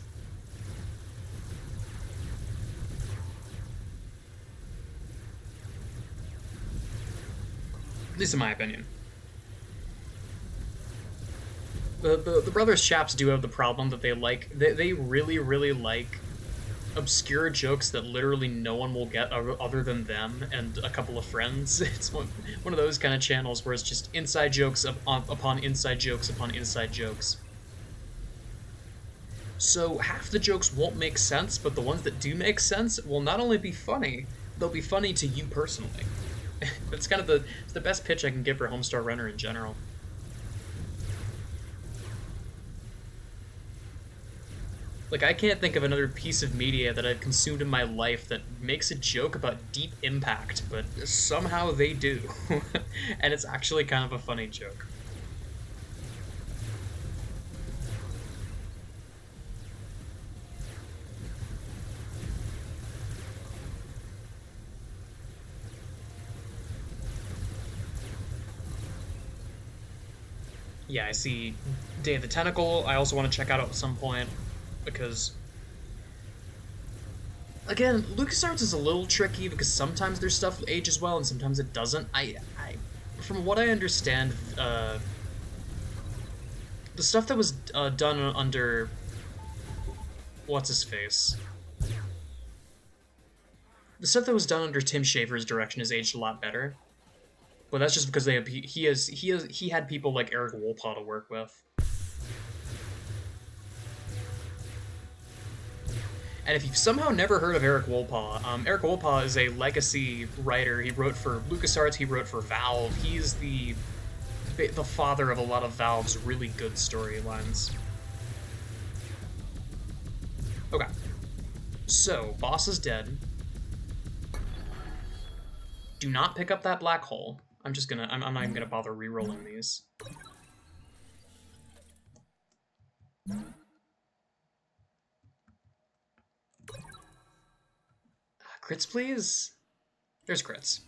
At least in my opinion. The Brothers Chaps do have the problem that they really, really like obscure jokes that literally no one will get other than them and a couple of friends. It's one of those kind of channels where it's just inside jokes upon inside jokes upon inside jokes. So half the jokes won't make sense, but the ones that do make sense will not only be funny, they'll be funny to you personally. It's kind of the best pitch I can give for Homestar Runner in general. Like, I can't think of another piece of media that I've consumed in my life that makes a joke about Deep Impact, but somehow they do. And it's actually kind of a funny joke. Yeah, I see Day of the Tentacle. I also want to check out at some point. Because, again, LucasArts is a little tricky because sometimes their stuff ages well and sometimes it doesn't. From what I understand, the stuff that was done under what's-his-face? The stuff that was done under Tim Schafer's direction has aged a lot better. But that's just because he had people like Eric Wolpaw to work with. And if you've somehow never heard of Eric Wolpaw, Eric Wolpaw is a legacy writer. He wrote for LucasArts, he wrote for Valve. He's the father of a lot of Valve's really good storylines. Okay. So, boss is dead. Do not pick up that black hole. I'm not even gonna bother re-rolling these. Crits, please? There's crits.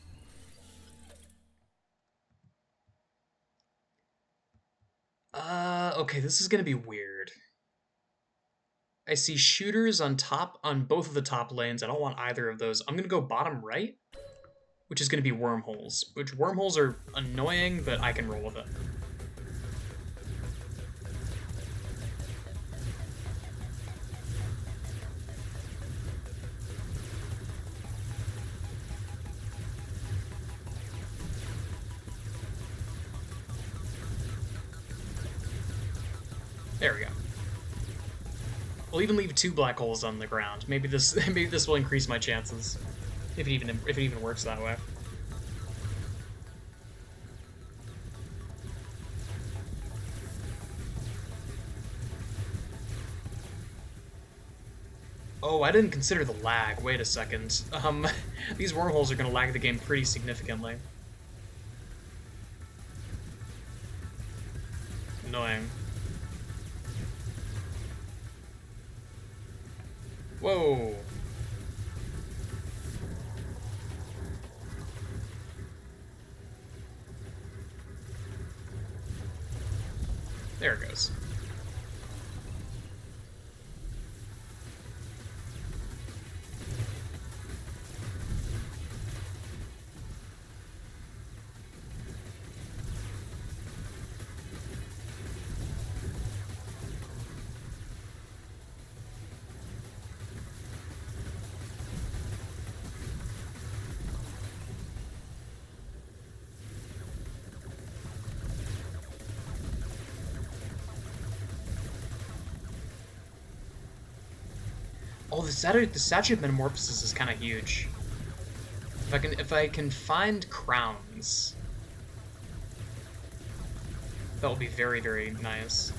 Okay, this is gonna be weird. I see shooters on both of the top lanes. I don't want either of those. I'm gonna go bottom right, which is gonna be wormholes. Which wormholes are annoying, but I can roll with it. There we go. We'll even leave 2 black holes on the ground. Maybe this will increase my chances, if it even works that way. Oh, I didn't consider the lag. Wait a second. These wormholes are gonna lag the game pretty significantly. Annoying. Whoa. There it goes. Oh, the statue of metamorphosis is kind of huge. If I can find crowns, that will be very, very nice.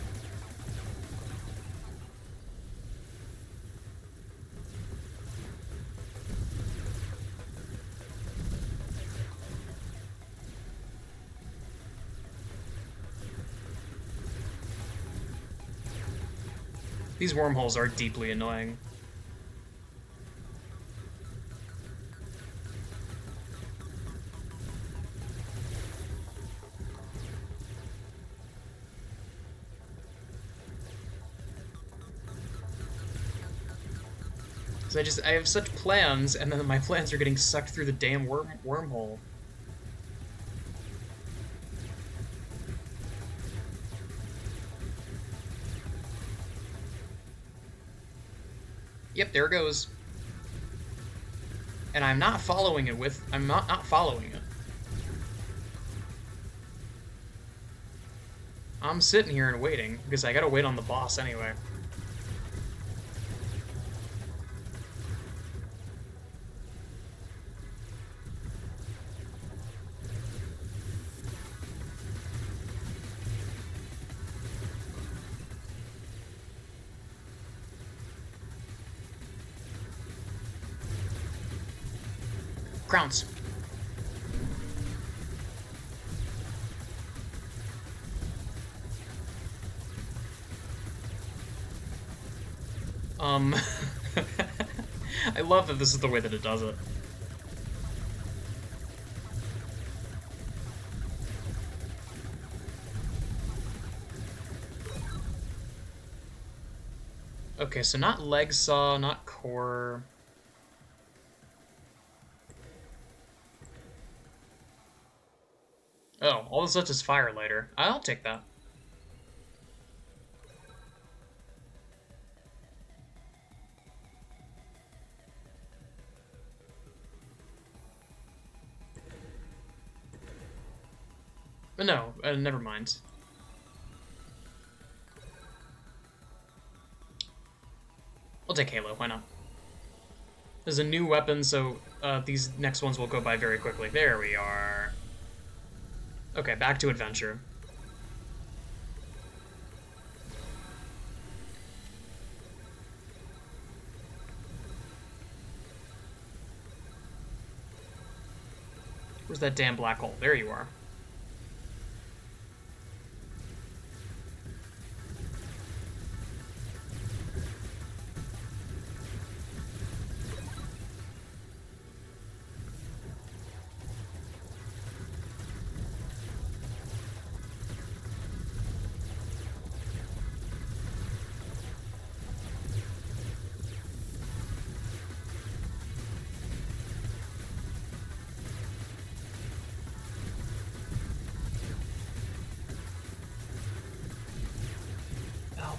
These wormholes are deeply annoying. I have such plans, and then my plans are getting sucked through the damn wormhole. Yep, there it goes. And I'm not following it with... I'm not following it. I'm sitting here and waiting, because I gotta wait on the boss anyway. Crowns. I love that this is the way that it does it. Okay, so not leg saw, not core. Oh, all that's left is firelighter. I'll take that. No, never mind. I'll take Halo, why not? There's a new weapon, so these next ones will go by very quickly. There we are. Okay, back to adventure. Where's that damn black hole? There you are.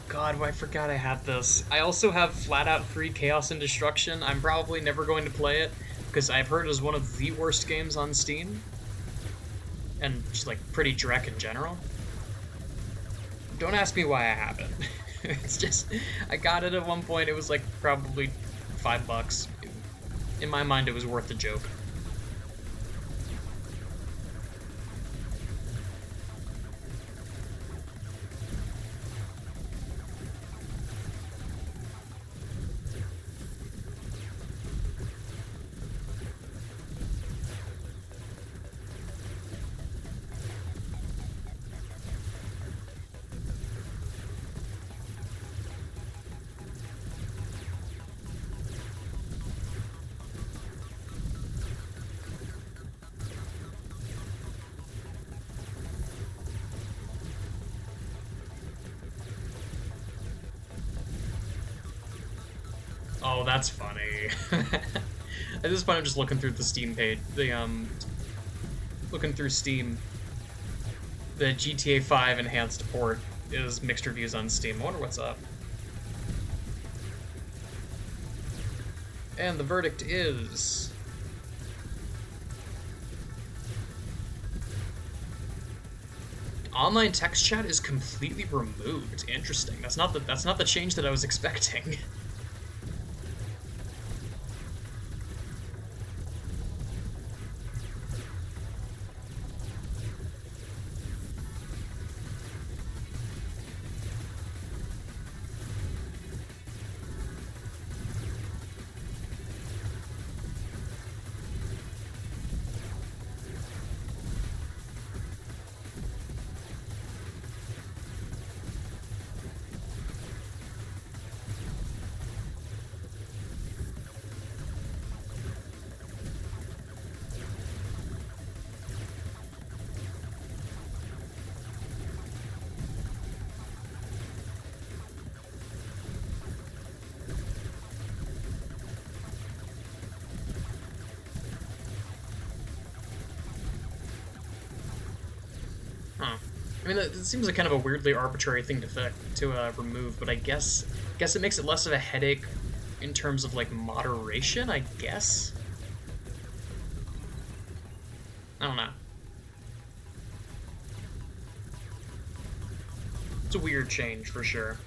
God, I forgot I had this. I also have flat out free Chaos and Destruction. I'm probably never going to play it because I've heard it is one of the worst games on Steam. And just like pretty dreck in general. Don't ask me why I have it. It's just, I got it at one point, it was like probably $5. In my mind, it was worth the joke. Oh, that's funny. At this point, I'm just looking through the Steam page. Looking through Steam. The GTA 5 enhanced port is mixed reviews on Steam. I wonder what's up. And the verdict is... online text chat is completely removed. Interesting. That's not the change that I was expecting. Huh. I mean, it seems like kind of a weirdly arbitrary thing to remove, but I guess it makes it less of a headache in terms of like moderation, I guess. I don't know. It's a weird change for sure.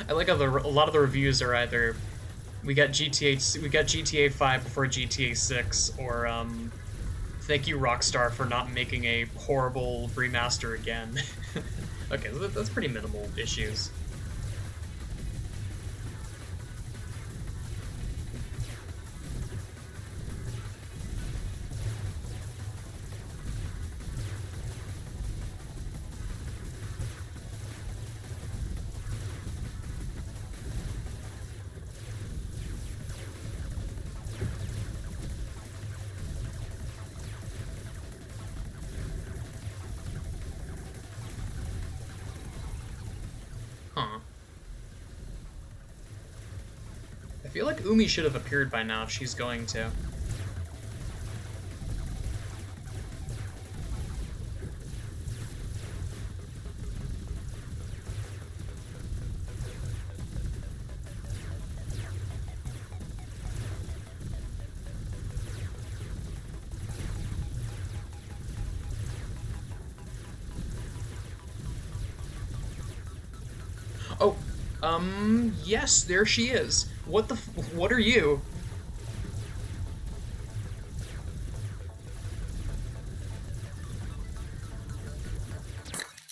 I like how a lot of the reviews are either we got GTA 5 before GTA 6, or thank you Rockstar for not making a horrible remaster again. Okay, so that's pretty minimal issues. I feel like Umi should have appeared by now if she's going to. Oh, yes, there she is. What are you?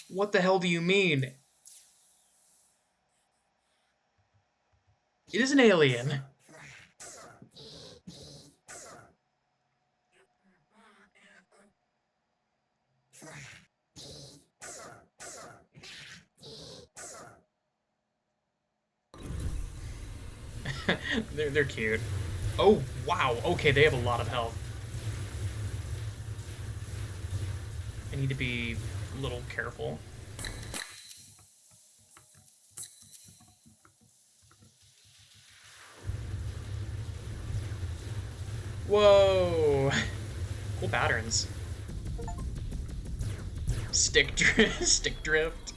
What the hell do you mean? It is an alien. they're cute. Oh, wow. Okay, they have a lot of health. I need to be a little careful. Whoa! Cool patterns. Stick drift.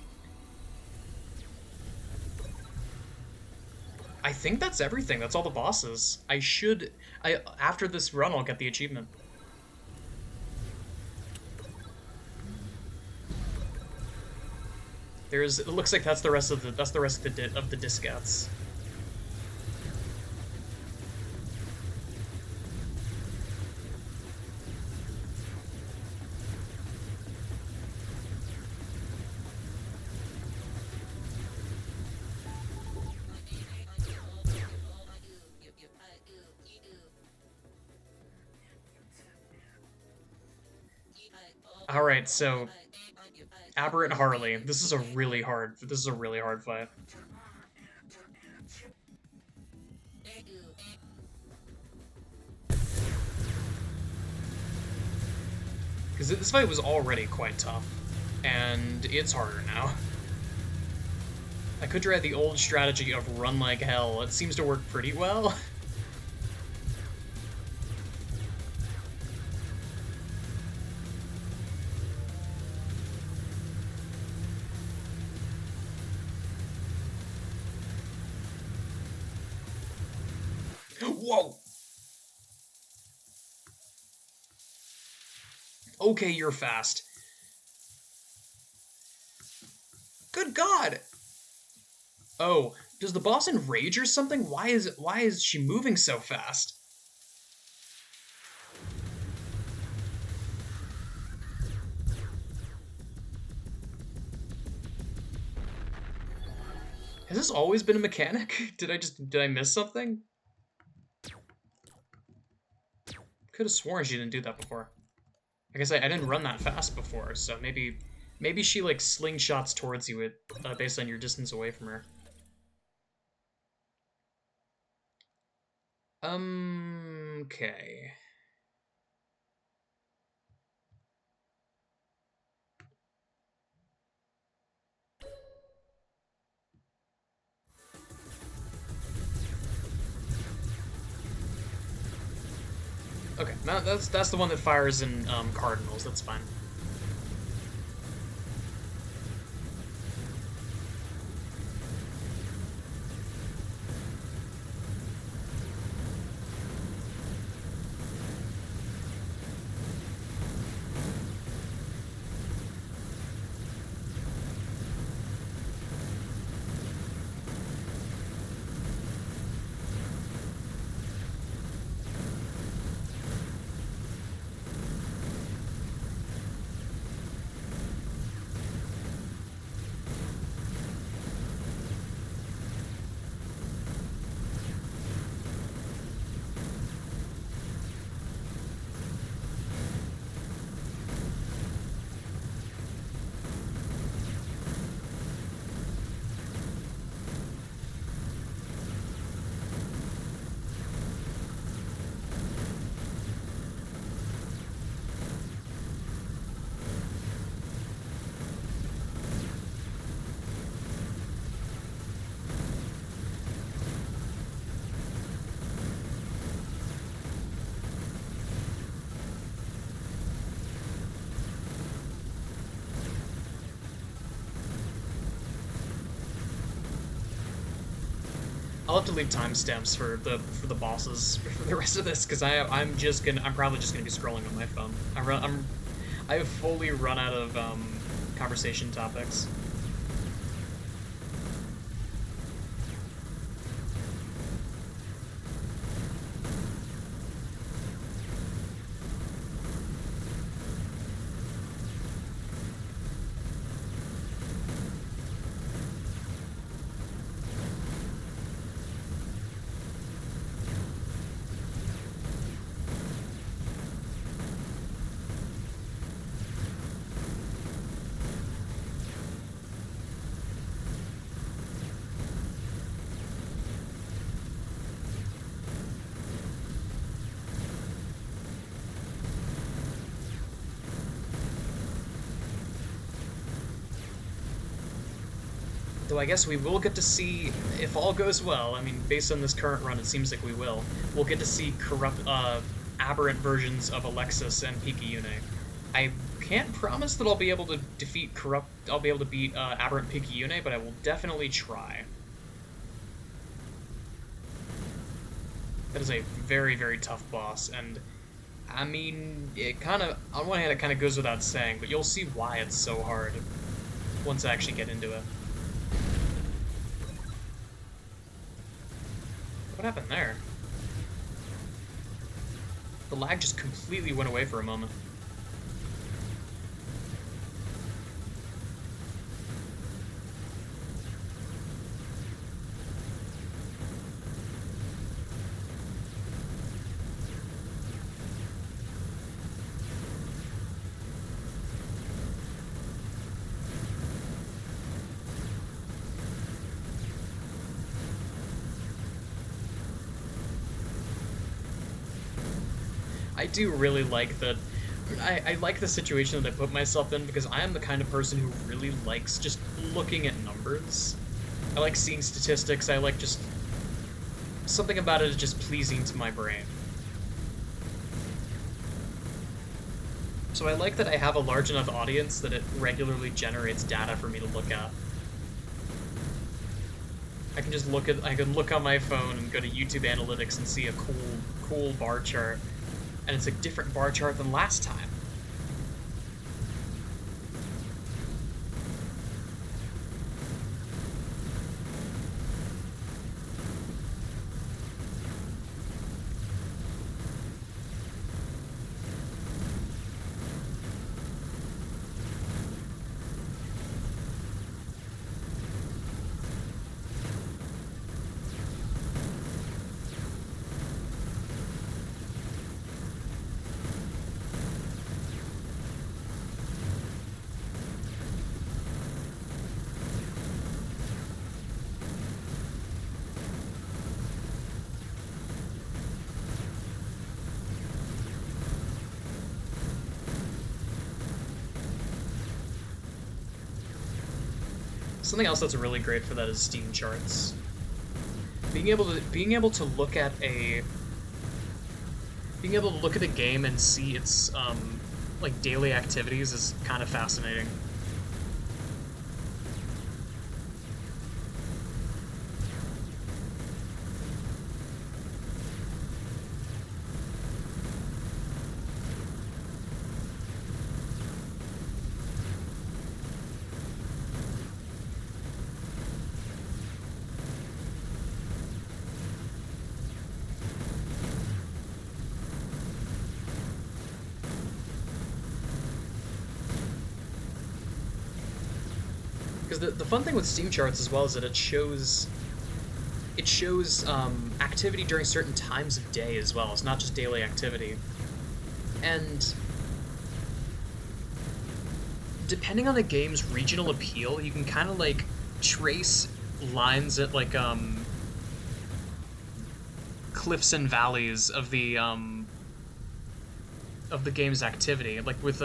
I think that's everything. That's all the bosses. After this run, I'll get the achievement. It looks like that's the rest of the diskettes. Alright, so Aberrant Harley. This is a really hard fight. Because this fight was already quite tough, and it's harder now. I could try the old strategy of run like hell. It seems to work pretty well. Whoa! Okay, you're fast. Good God! Oh, does the boss enrage or something? Why is she moving so fast? Has this always been a mechanic? Did I miss something? Could have sworn she didn't do that before. I guess I didn't run that fast before, so maybe she like slingshots towards you based on your distance away from her. Okay. Okay, now that's the one that fires in cardinals. That's fine. I'll have to leave timestamps for the bosses for the rest of this, because I'm probably just gonna be scrolling on my phone. I've fully run out of conversation topics. Though I guess we will get to see, if all goes well, I mean, based on this current run, it seems like we will, we'll get to see aberrant versions of Alexis and Picayune. I can't promise that I'll be able to beat Aberrant Picayune, but I will definitely try. That is a very, very tough boss, and I mean, it kind of, on one hand, it kind of goes without saying, but you'll see why it's so hard once I actually get into it. What happened there? The lag just completely went away for a moment. I do really like that. I like the situation that I put myself in, because I am the kind of person who really likes just looking at numbers. I like seeing statistics. I like just... something about it is just pleasing to my brain. So I like that I have a large enough audience that it regularly generates data for me to look at. I can just I can look on my phone and go to YouTube Analytics and see a cool bar chart. And it's a different bar chart than last time. Something else that's really great for that is Steam charts. Being able to look at a game and see its like daily activities is kind of fascinating. Because the fun thing with Steam charts as well is that it shows activity during certain times of day as well. It's not just daily activity. And depending on the game's regional appeal, you can kind of like trace lines at like cliffs and valleys of the game's activity. Like with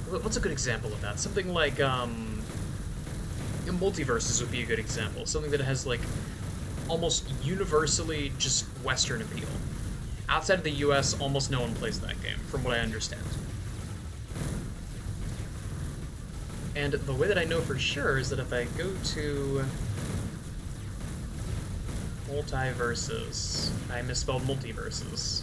what's a good example of that? Something like Multiverses would be a good example. Something that has like almost universally just Western appeal. Outside of the US, almost no one plays that game, from what I understand. And the way that I know for sure is that if I go to Multiverses. I misspelled multiverses.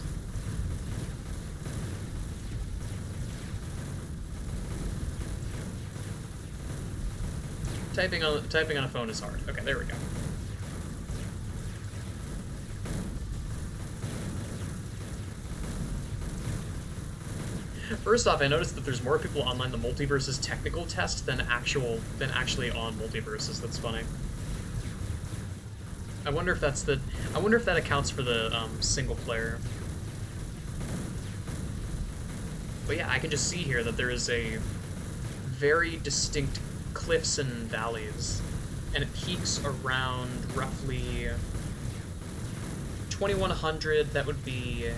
Typing on a phone is hard. Okay, there we go. First off, I noticed that there's more people online the Multiverses technical test than actually on Multiverses. That's funny. I wonder if that accounts for the single player. But yeah, I can just see here that there is a very distinct cliffs and valleys, and it peaks around roughly 2100. That would be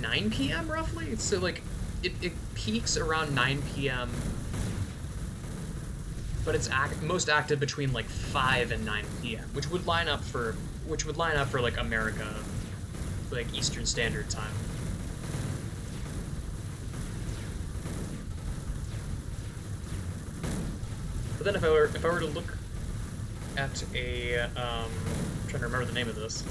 9 p.m. roughly. So like it peaks around 9 p.m. but it's most active between like 5 and 9 p.m., which would line up for like America, like Eastern Standard Time. But then if I were to look at a I'm trying to remember the name of this.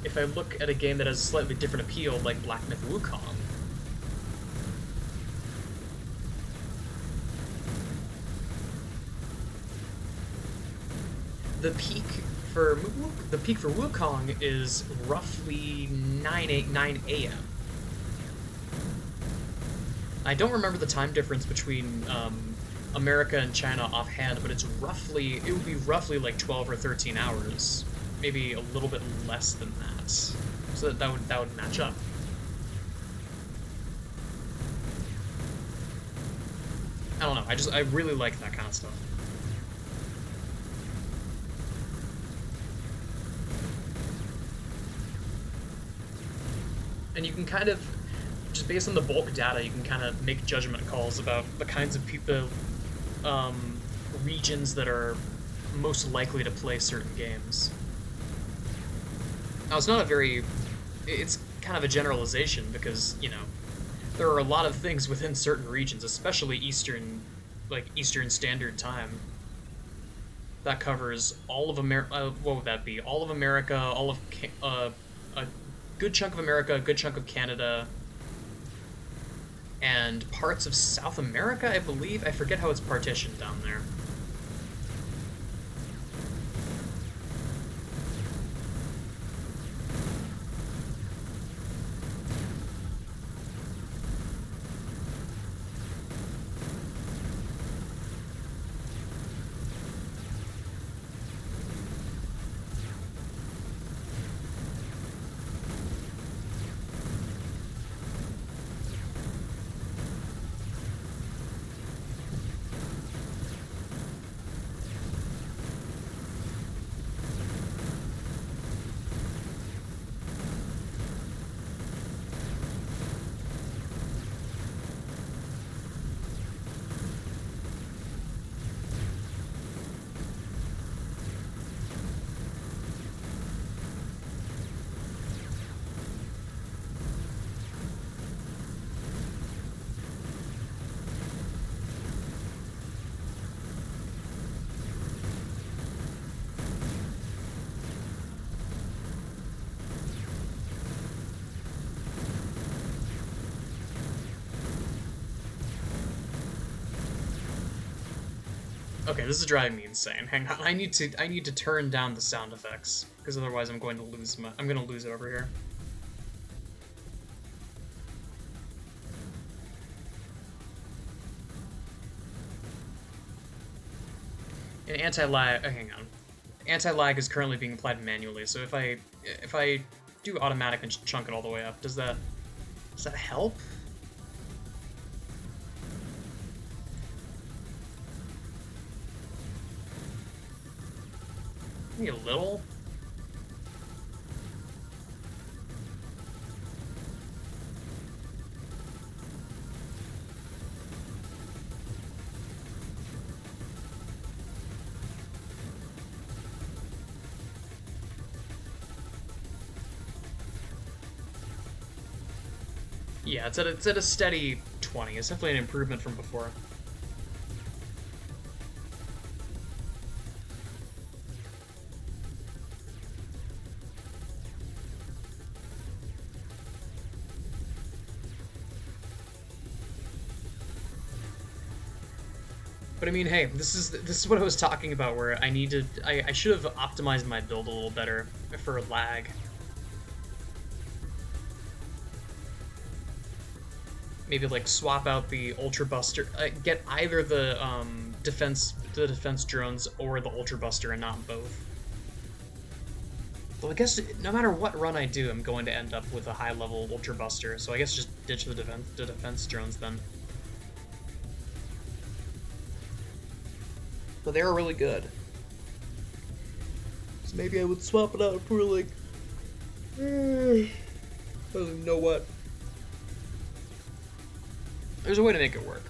If I look at a game that has a slightly different appeal, like Black Myth Wukong, the peak for Wukong is roughly 9 a.m. I don't remember the time difference between America and China offhand, but it would be roughly like 12 or 13 hours, maybe a little bit less than that. So that would match up. I don't know. I really like that kind of stuff. And you can kind of, just based on the bulk data, you can kind of make judgment calls about the kinds of people, regions that are most likely to play certain games. Now, it's kind of a generalization because, you know, there are a lot of things within certain regions, especially Eastern Standard Time, that covers all of America. What would that be? All of America, all of a good chunk of America, a good chunk of Canada, and parts of South America, I believe. I forget how it's partitioned down there. Okay, this is driving me insane. Hang on, I need to turn down the sound effects because otherwise I'm going to lose it over here. And anti-lag. Hang on. Anti-lag is currently being applied manually, so if I do automatic and chunk it all the way up, does that help? Maybe a little. Yeah, it's at a steady 20. It's definitely an improvement from before. But I mean, hey, this is what I was talking about, where I should have optimized my build a little better for lag. Maybe like swap out the Ultra Buster, get either the defense drones or the Ultra Buster and not both. Well, I guess no matter what run I do, I'm going to end up with a high level Ultra Buster, so I guess just ditch the defense drones then. But they were really good. So maybe I would swap it out for like, I don't even know what. There's a way to make it work.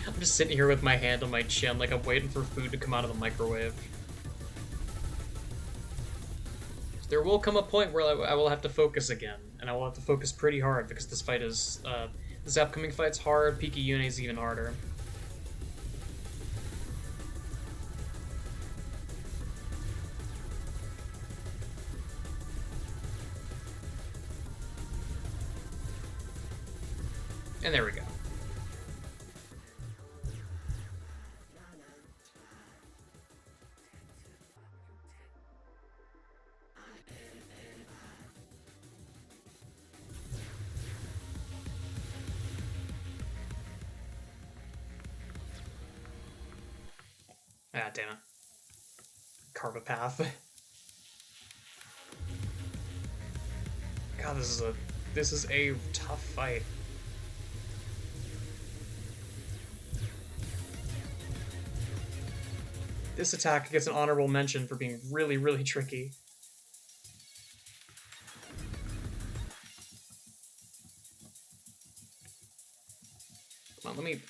I'm just sitting here with my hand on my chin like I'm waiting for food to come out of the microwave. There will come a point where I will have to focus again, and I will have to focus pretty hard because this fight is, this upcoming fight's hard, Picayune is even harder. And there we go. Ah, damn it. Carve a path. God, this is a tough fight. This attack gets an honorable mention for being really, really tricky. Come on, let me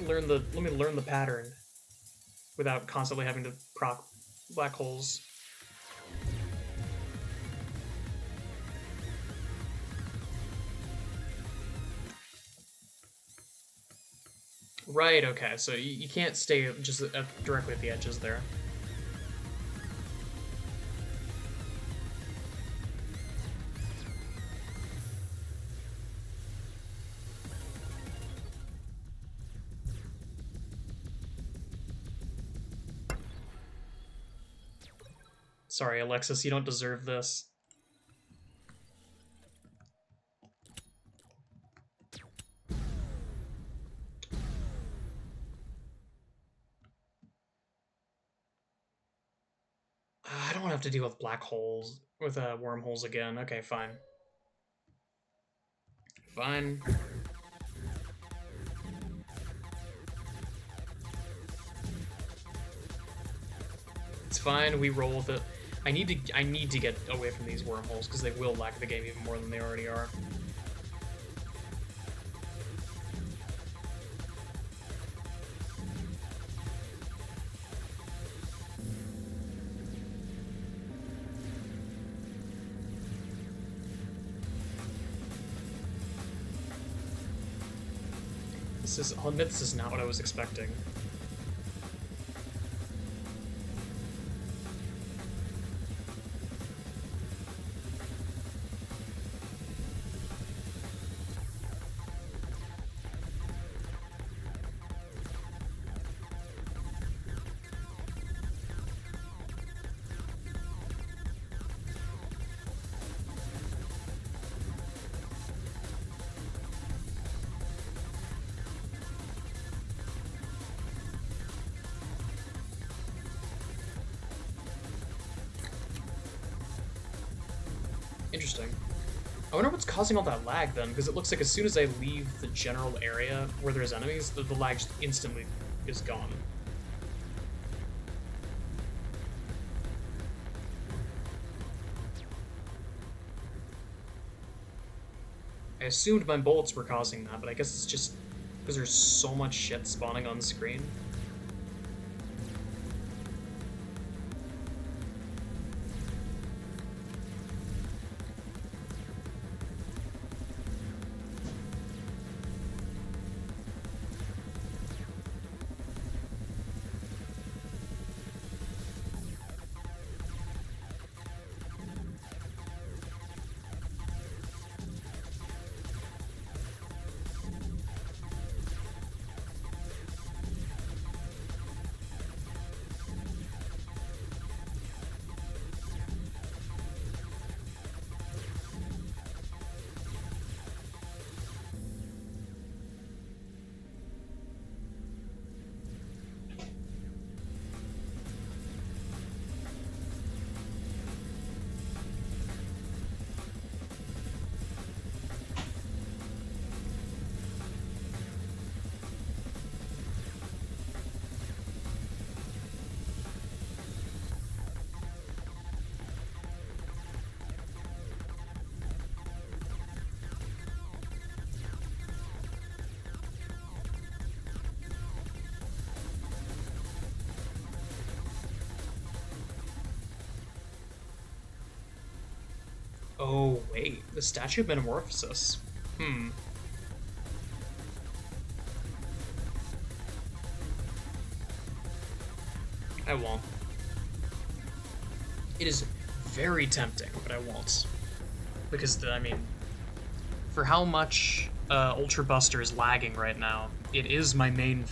learn the pattern without constantly having to proc black holes. Right, okay, so you can't stay just directly at the edges there. Sorry, Alexis, you don't deserve this. I don't want to have to deal with black holes, with wormholes again. Okay, fine. Fine. It's fine, we roll with it. I need to get away from these wormholes, because they will lag the game even more than they already are. I'll admit this is not what I was expecting. interesting. I wonder what's causing all that lag then, because it looks like as soon as I leave the general area where there's enemies, the lag just instantly is gone. I assumed my bullets were causing that, but I guess it's just because there's so much shit spawning on screen. Oh, wait. The Statue of Metamorphosis. I won't. It is very tempting, but I won't. Because, I mean, for how much Ultra Buster is lagging right now, it's my main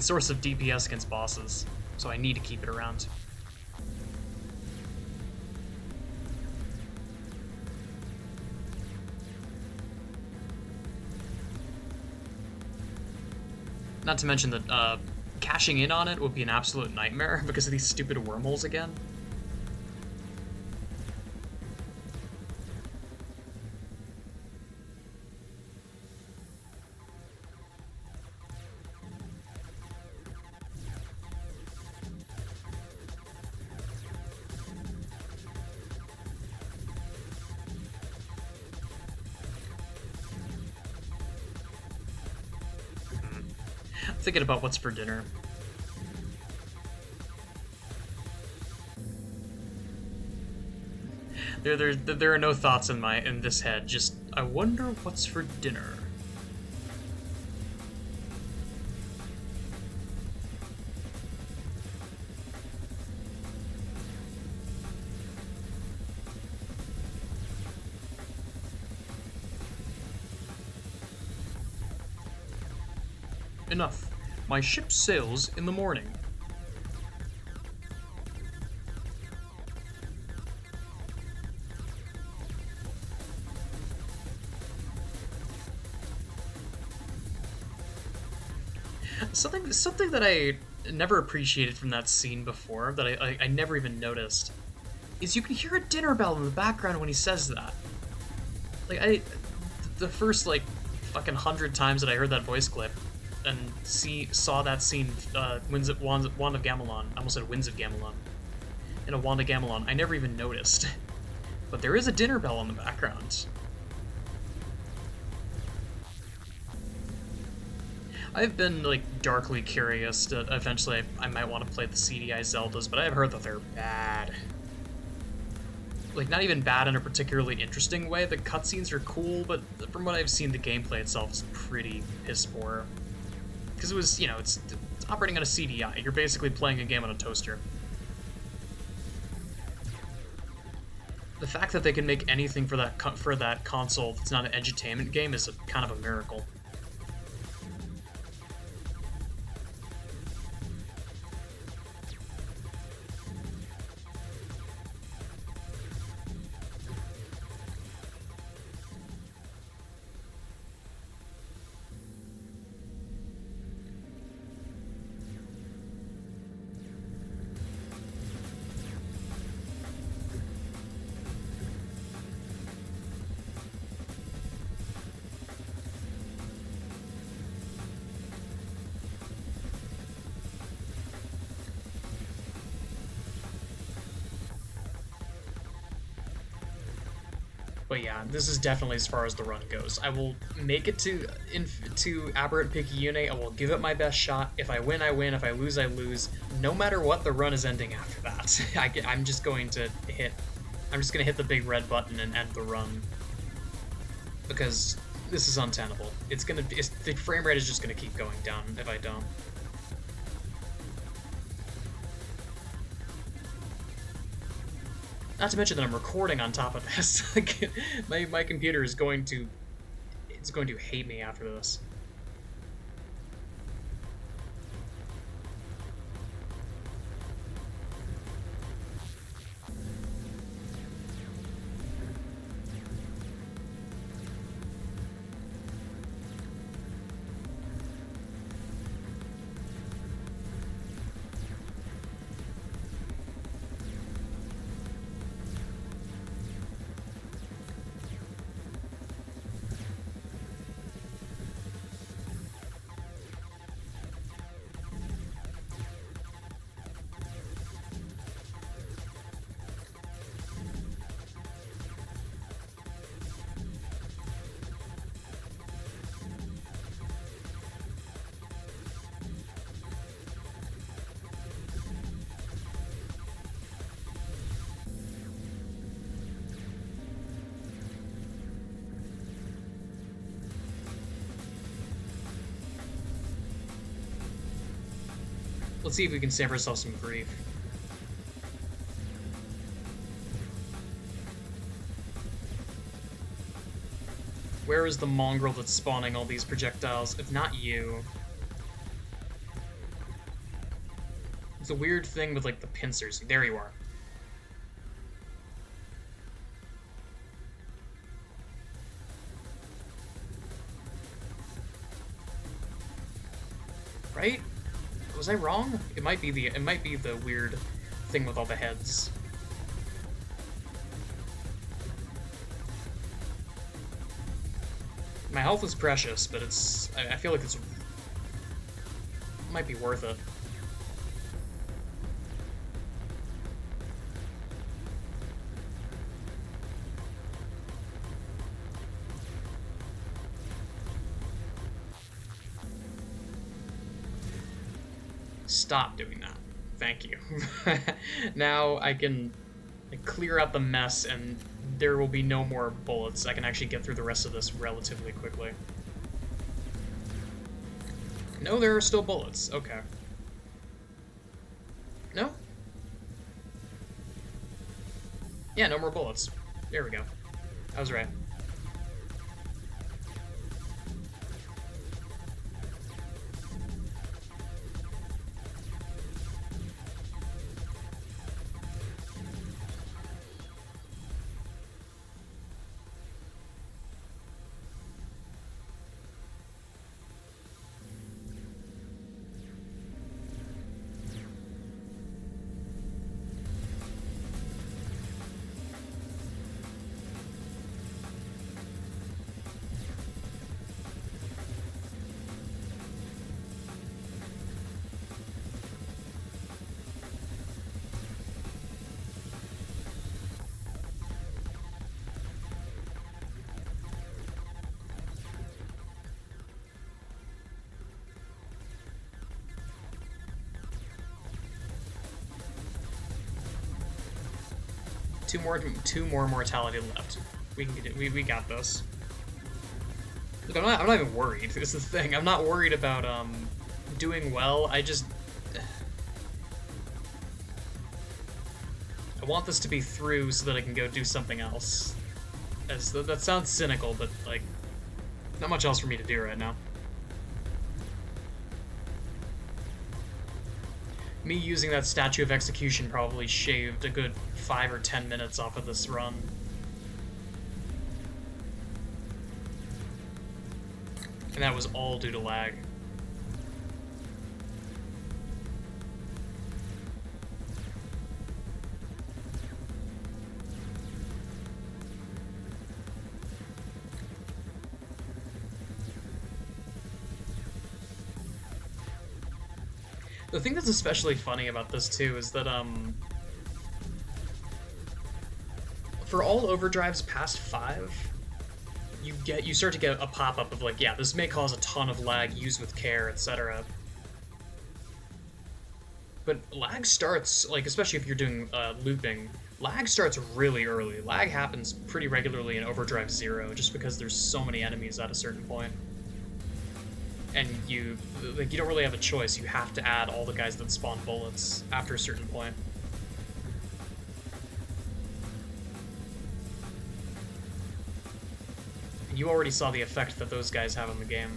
source of DPS against bosses, so I need to keep it around. Not to mention that cashing in on it would be an absolute nightmare because of these stupid wormholes again. Thinking about what's for dinner. There are no thoughts in this head. Just I wonder what's for dinner. Enough. My ship sails in the morning. Something that I never appreciated from that scene before, that I never even noticed, is you can hear a dinner bell in the background when he says that. Like, the first, like, fucking 100 times that I heard that voice clip, and saw that scene, Wand of Gamelon. I almost said Winds of Gamelon. In a Wand of Gamelon, I never even noticed. But there is a dinner bell in the background. I've been, like, darkly curious that eventually I might want to play the CDI Zeldas, but I've heard that they're bad. Like, not even bad in a particularly interesting way. The cutscenes are cool, but from what I've seen, the gameplay itself is pretty piss poor. Because it was, it's operating on a CDI. You're basically playing a game on a toaster. The fact that they can make anything for that console that's not an edutainment game is kind of a miracle. But yeah, this is definitely as far as the run goes. I will make it to Aberrant Picayune. I will give it my best shot. If I win, I win. If I lose, I lose. No matter what, the run is ending after that. I'm just going to hit the big red button and end the run, because this is untenable. The frame rate is just gonna keep going down if I don't. Not to mention that I'm recording on top of this. my computer is going to hate me after this. Let's see if we can save ourselves some grief. Where is the mongrel that's spawning all these projectiles, if not you? It's a weird thing with, like, the pincers. There you are. Right? Was I wrong? It might be the weird thing with all the heads. My health is precious, but I feel like it might be worth it. Stop doing that. Thank you. Now I can clear out the mess and there will be no more bullets. I can actually get through the rest of this relatively quickly. No, there are still bullets. Okay. No? Yeah, no more bullets. There we go. I was right. Two more mortality left. We can get it. We got this. Look, I'm not even worried. This is the thing. I'm not worried about doing well. I want this to be through so that I can go do something else. That sounds cynical, but like, not much else for me to do right now. Me using that statue of execution probably shaved a good 5 or 10 minutes off of this run. And that was all due to lag. The thing that's especially funny about this too is that for all overdrives past 5, you start to get a pop-up of like, yeah, this may cause a ton of lag, use with care, etc. But lag starts, like, especially if you're doing looping, lag starts really early. Lag happens pretty regularly in Overdrive 0, just because there's so many enemies at a certain point. And you don't really have a choice. You have to add all the guys that spawn bullets after a certain point. And you already saw the effect that those guys have on the game.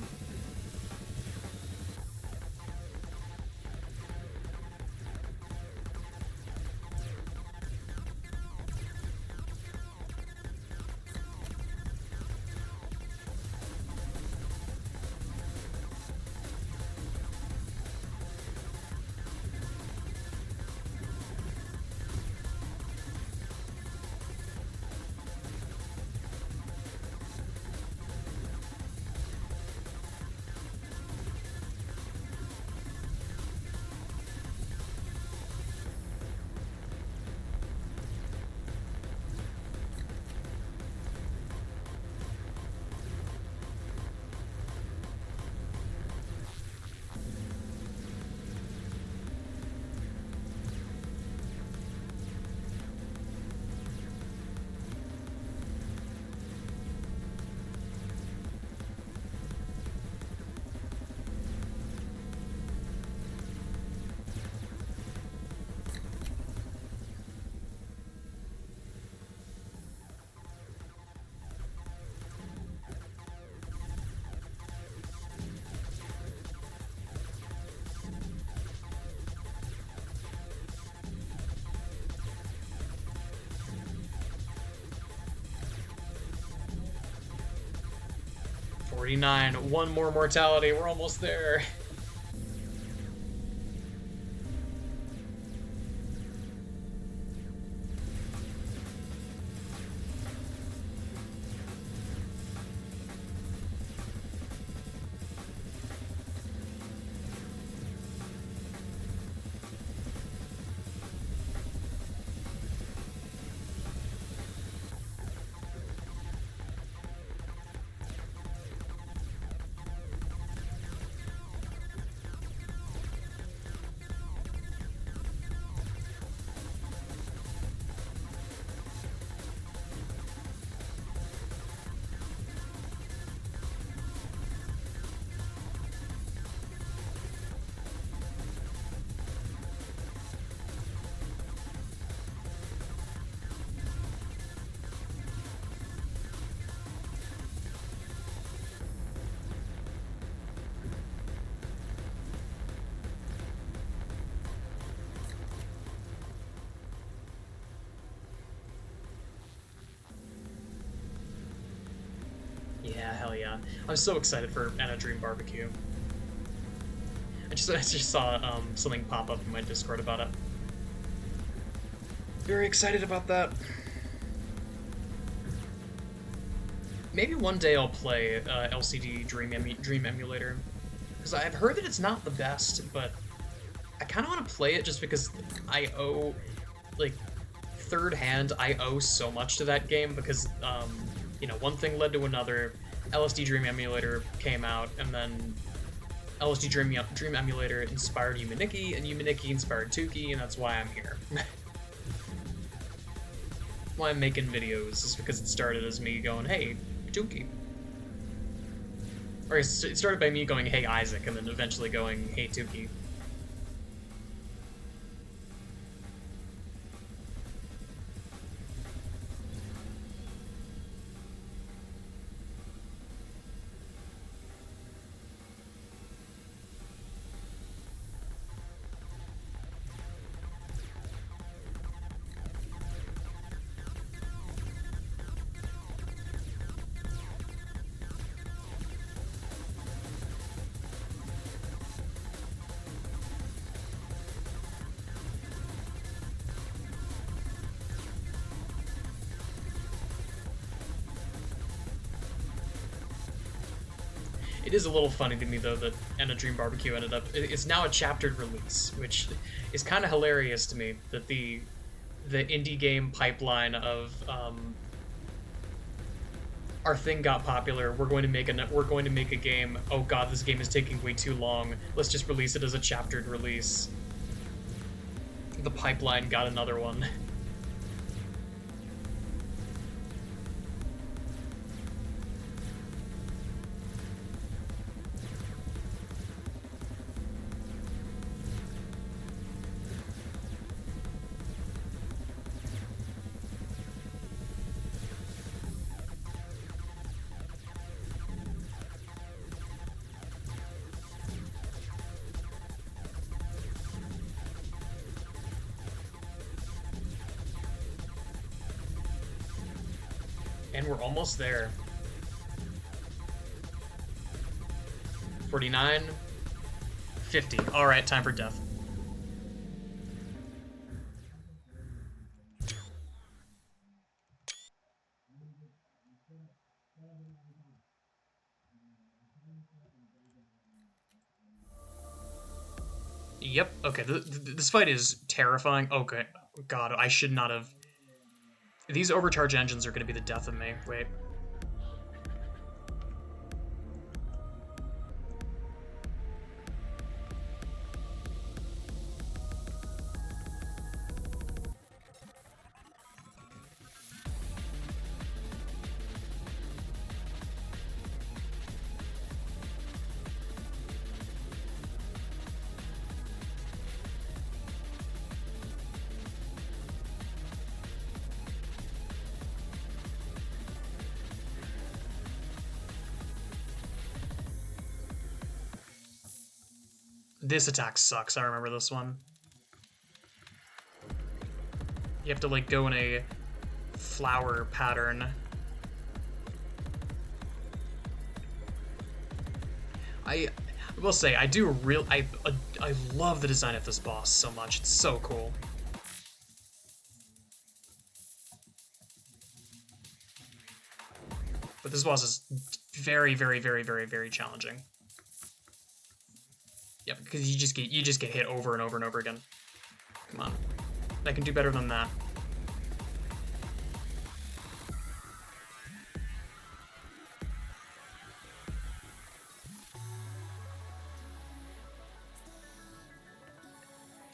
$49, one more mortality, we're almost there. Yeah, hell yeah. I'm so excited for Anna Dream Barbecue. I just saw something pop up in my Discord about it. Very excited about that. Maybe one day I'll play LCD Dream Emulator, because I've heard that it's not the best, but I kind of want to play it just because I owe, like, third hand, I owe so much to that game because, you know, one thing led to another. LSD Dream Emulator came out, and then LSD Dream Emulator inspired Yuminiki, and Yuminiki inspired Tuki, and that's why I'm here. Why I'm making videos is because it started as me going, hey, Yuki. Or it started by me going, hey, Isaac, and then eventually going, hey, Tuki. It is a little funny to me, though, that Anna Dream Barbecue ended up... It's now a chaptered release, which is kind of hilarious to me, that the the indie game pipeline of our thing got popular. We're going to make a game. Oh god, this game is taking way too long. Let's just release it as a chaptered release. The pipeline got another one. And we're almost there. 49, 50. All right, time for death. Yep. Okay. This fight is terrifying. Okay. God, I should not have. These overcharge engines are going to be the death of me. Wait. This attack sucks. I remember this one. You have to like go in a flower pattern. I will say I do I love the design of this boss so much. It's so cool. But this boss is very, very, very, very, very challenging. Yeah, because you just get hit over and over and over again. Come on. I can do better than that.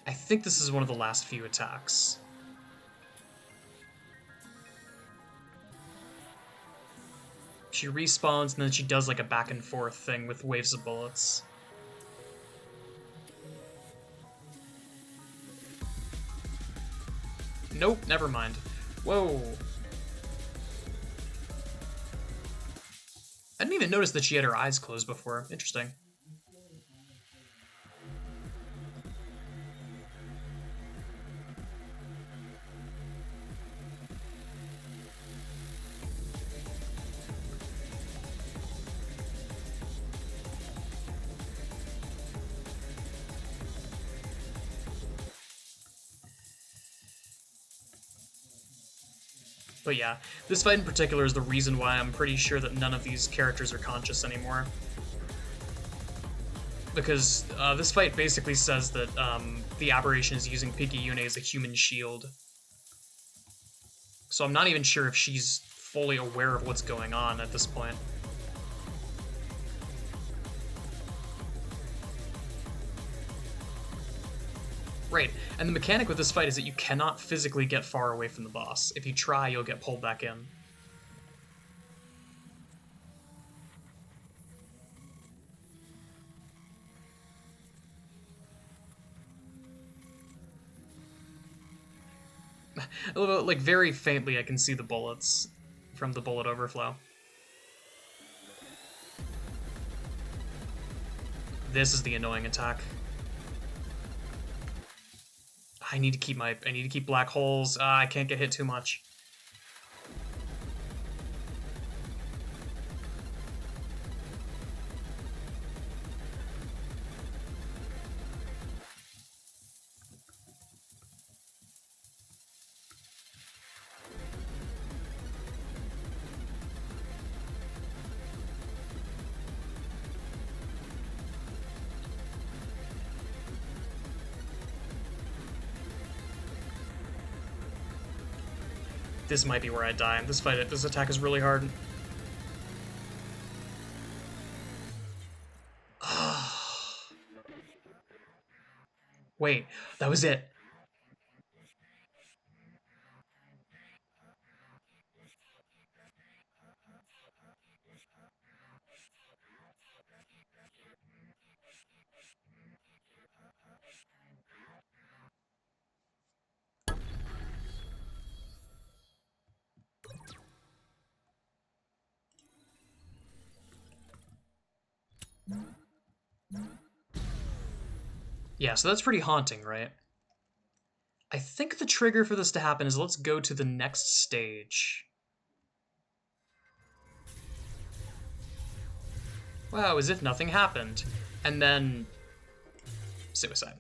I think this is one of the last few attacks. She respawns and then she does like a back and forth thing with waves of bullets. Nope, never mind. Whoa. I didn't even notice that she had her eyes closed before. Interesting. But yeah, this fight in particular is the reason why I'm pretty sure that none of these characters are conscious anymore. Because this fight basically says that the aberration is using Picayune as a human shield. So I'm not even sure if she's fully aware of what's going on at this point. Right, and the mechanic with this fight is that you cannot physically get far away from the boss. If you try, you'll get pulled back in. A little, like, very faintly I can see the bullets from the bullet overflow. This is the annoying attack. I need to keep black holes. I can't get hit too much. This might be where I die. This attack is really hard. Wait, that was it. Yeah, so that's pretty haunting, right? I think the trigger for this to happen is let's go to the next stage. Wow, as if nothing happened. And then suicide.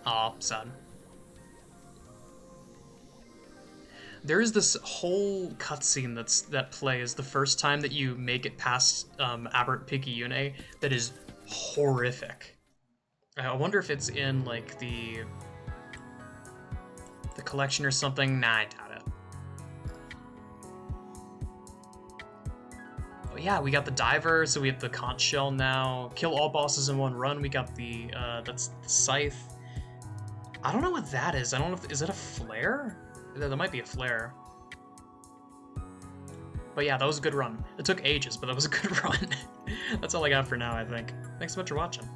Aw, sad. There is this whole cutscene that plays the first time that you make it past Aberrant Picayune that is horrific. I wonder if it's in like the collection or something. Nah, I doubt it. But yeah, we got the diver, so we have the conch shell now. Kill all bosses in one run. We got the that's the scythe. I don't know what that is. I don't know if is that a flare? That might be a flare. But yeah, that was a good run. It took ages, but that was a good run. That's all I got for now, I think. Thanks so much for watching.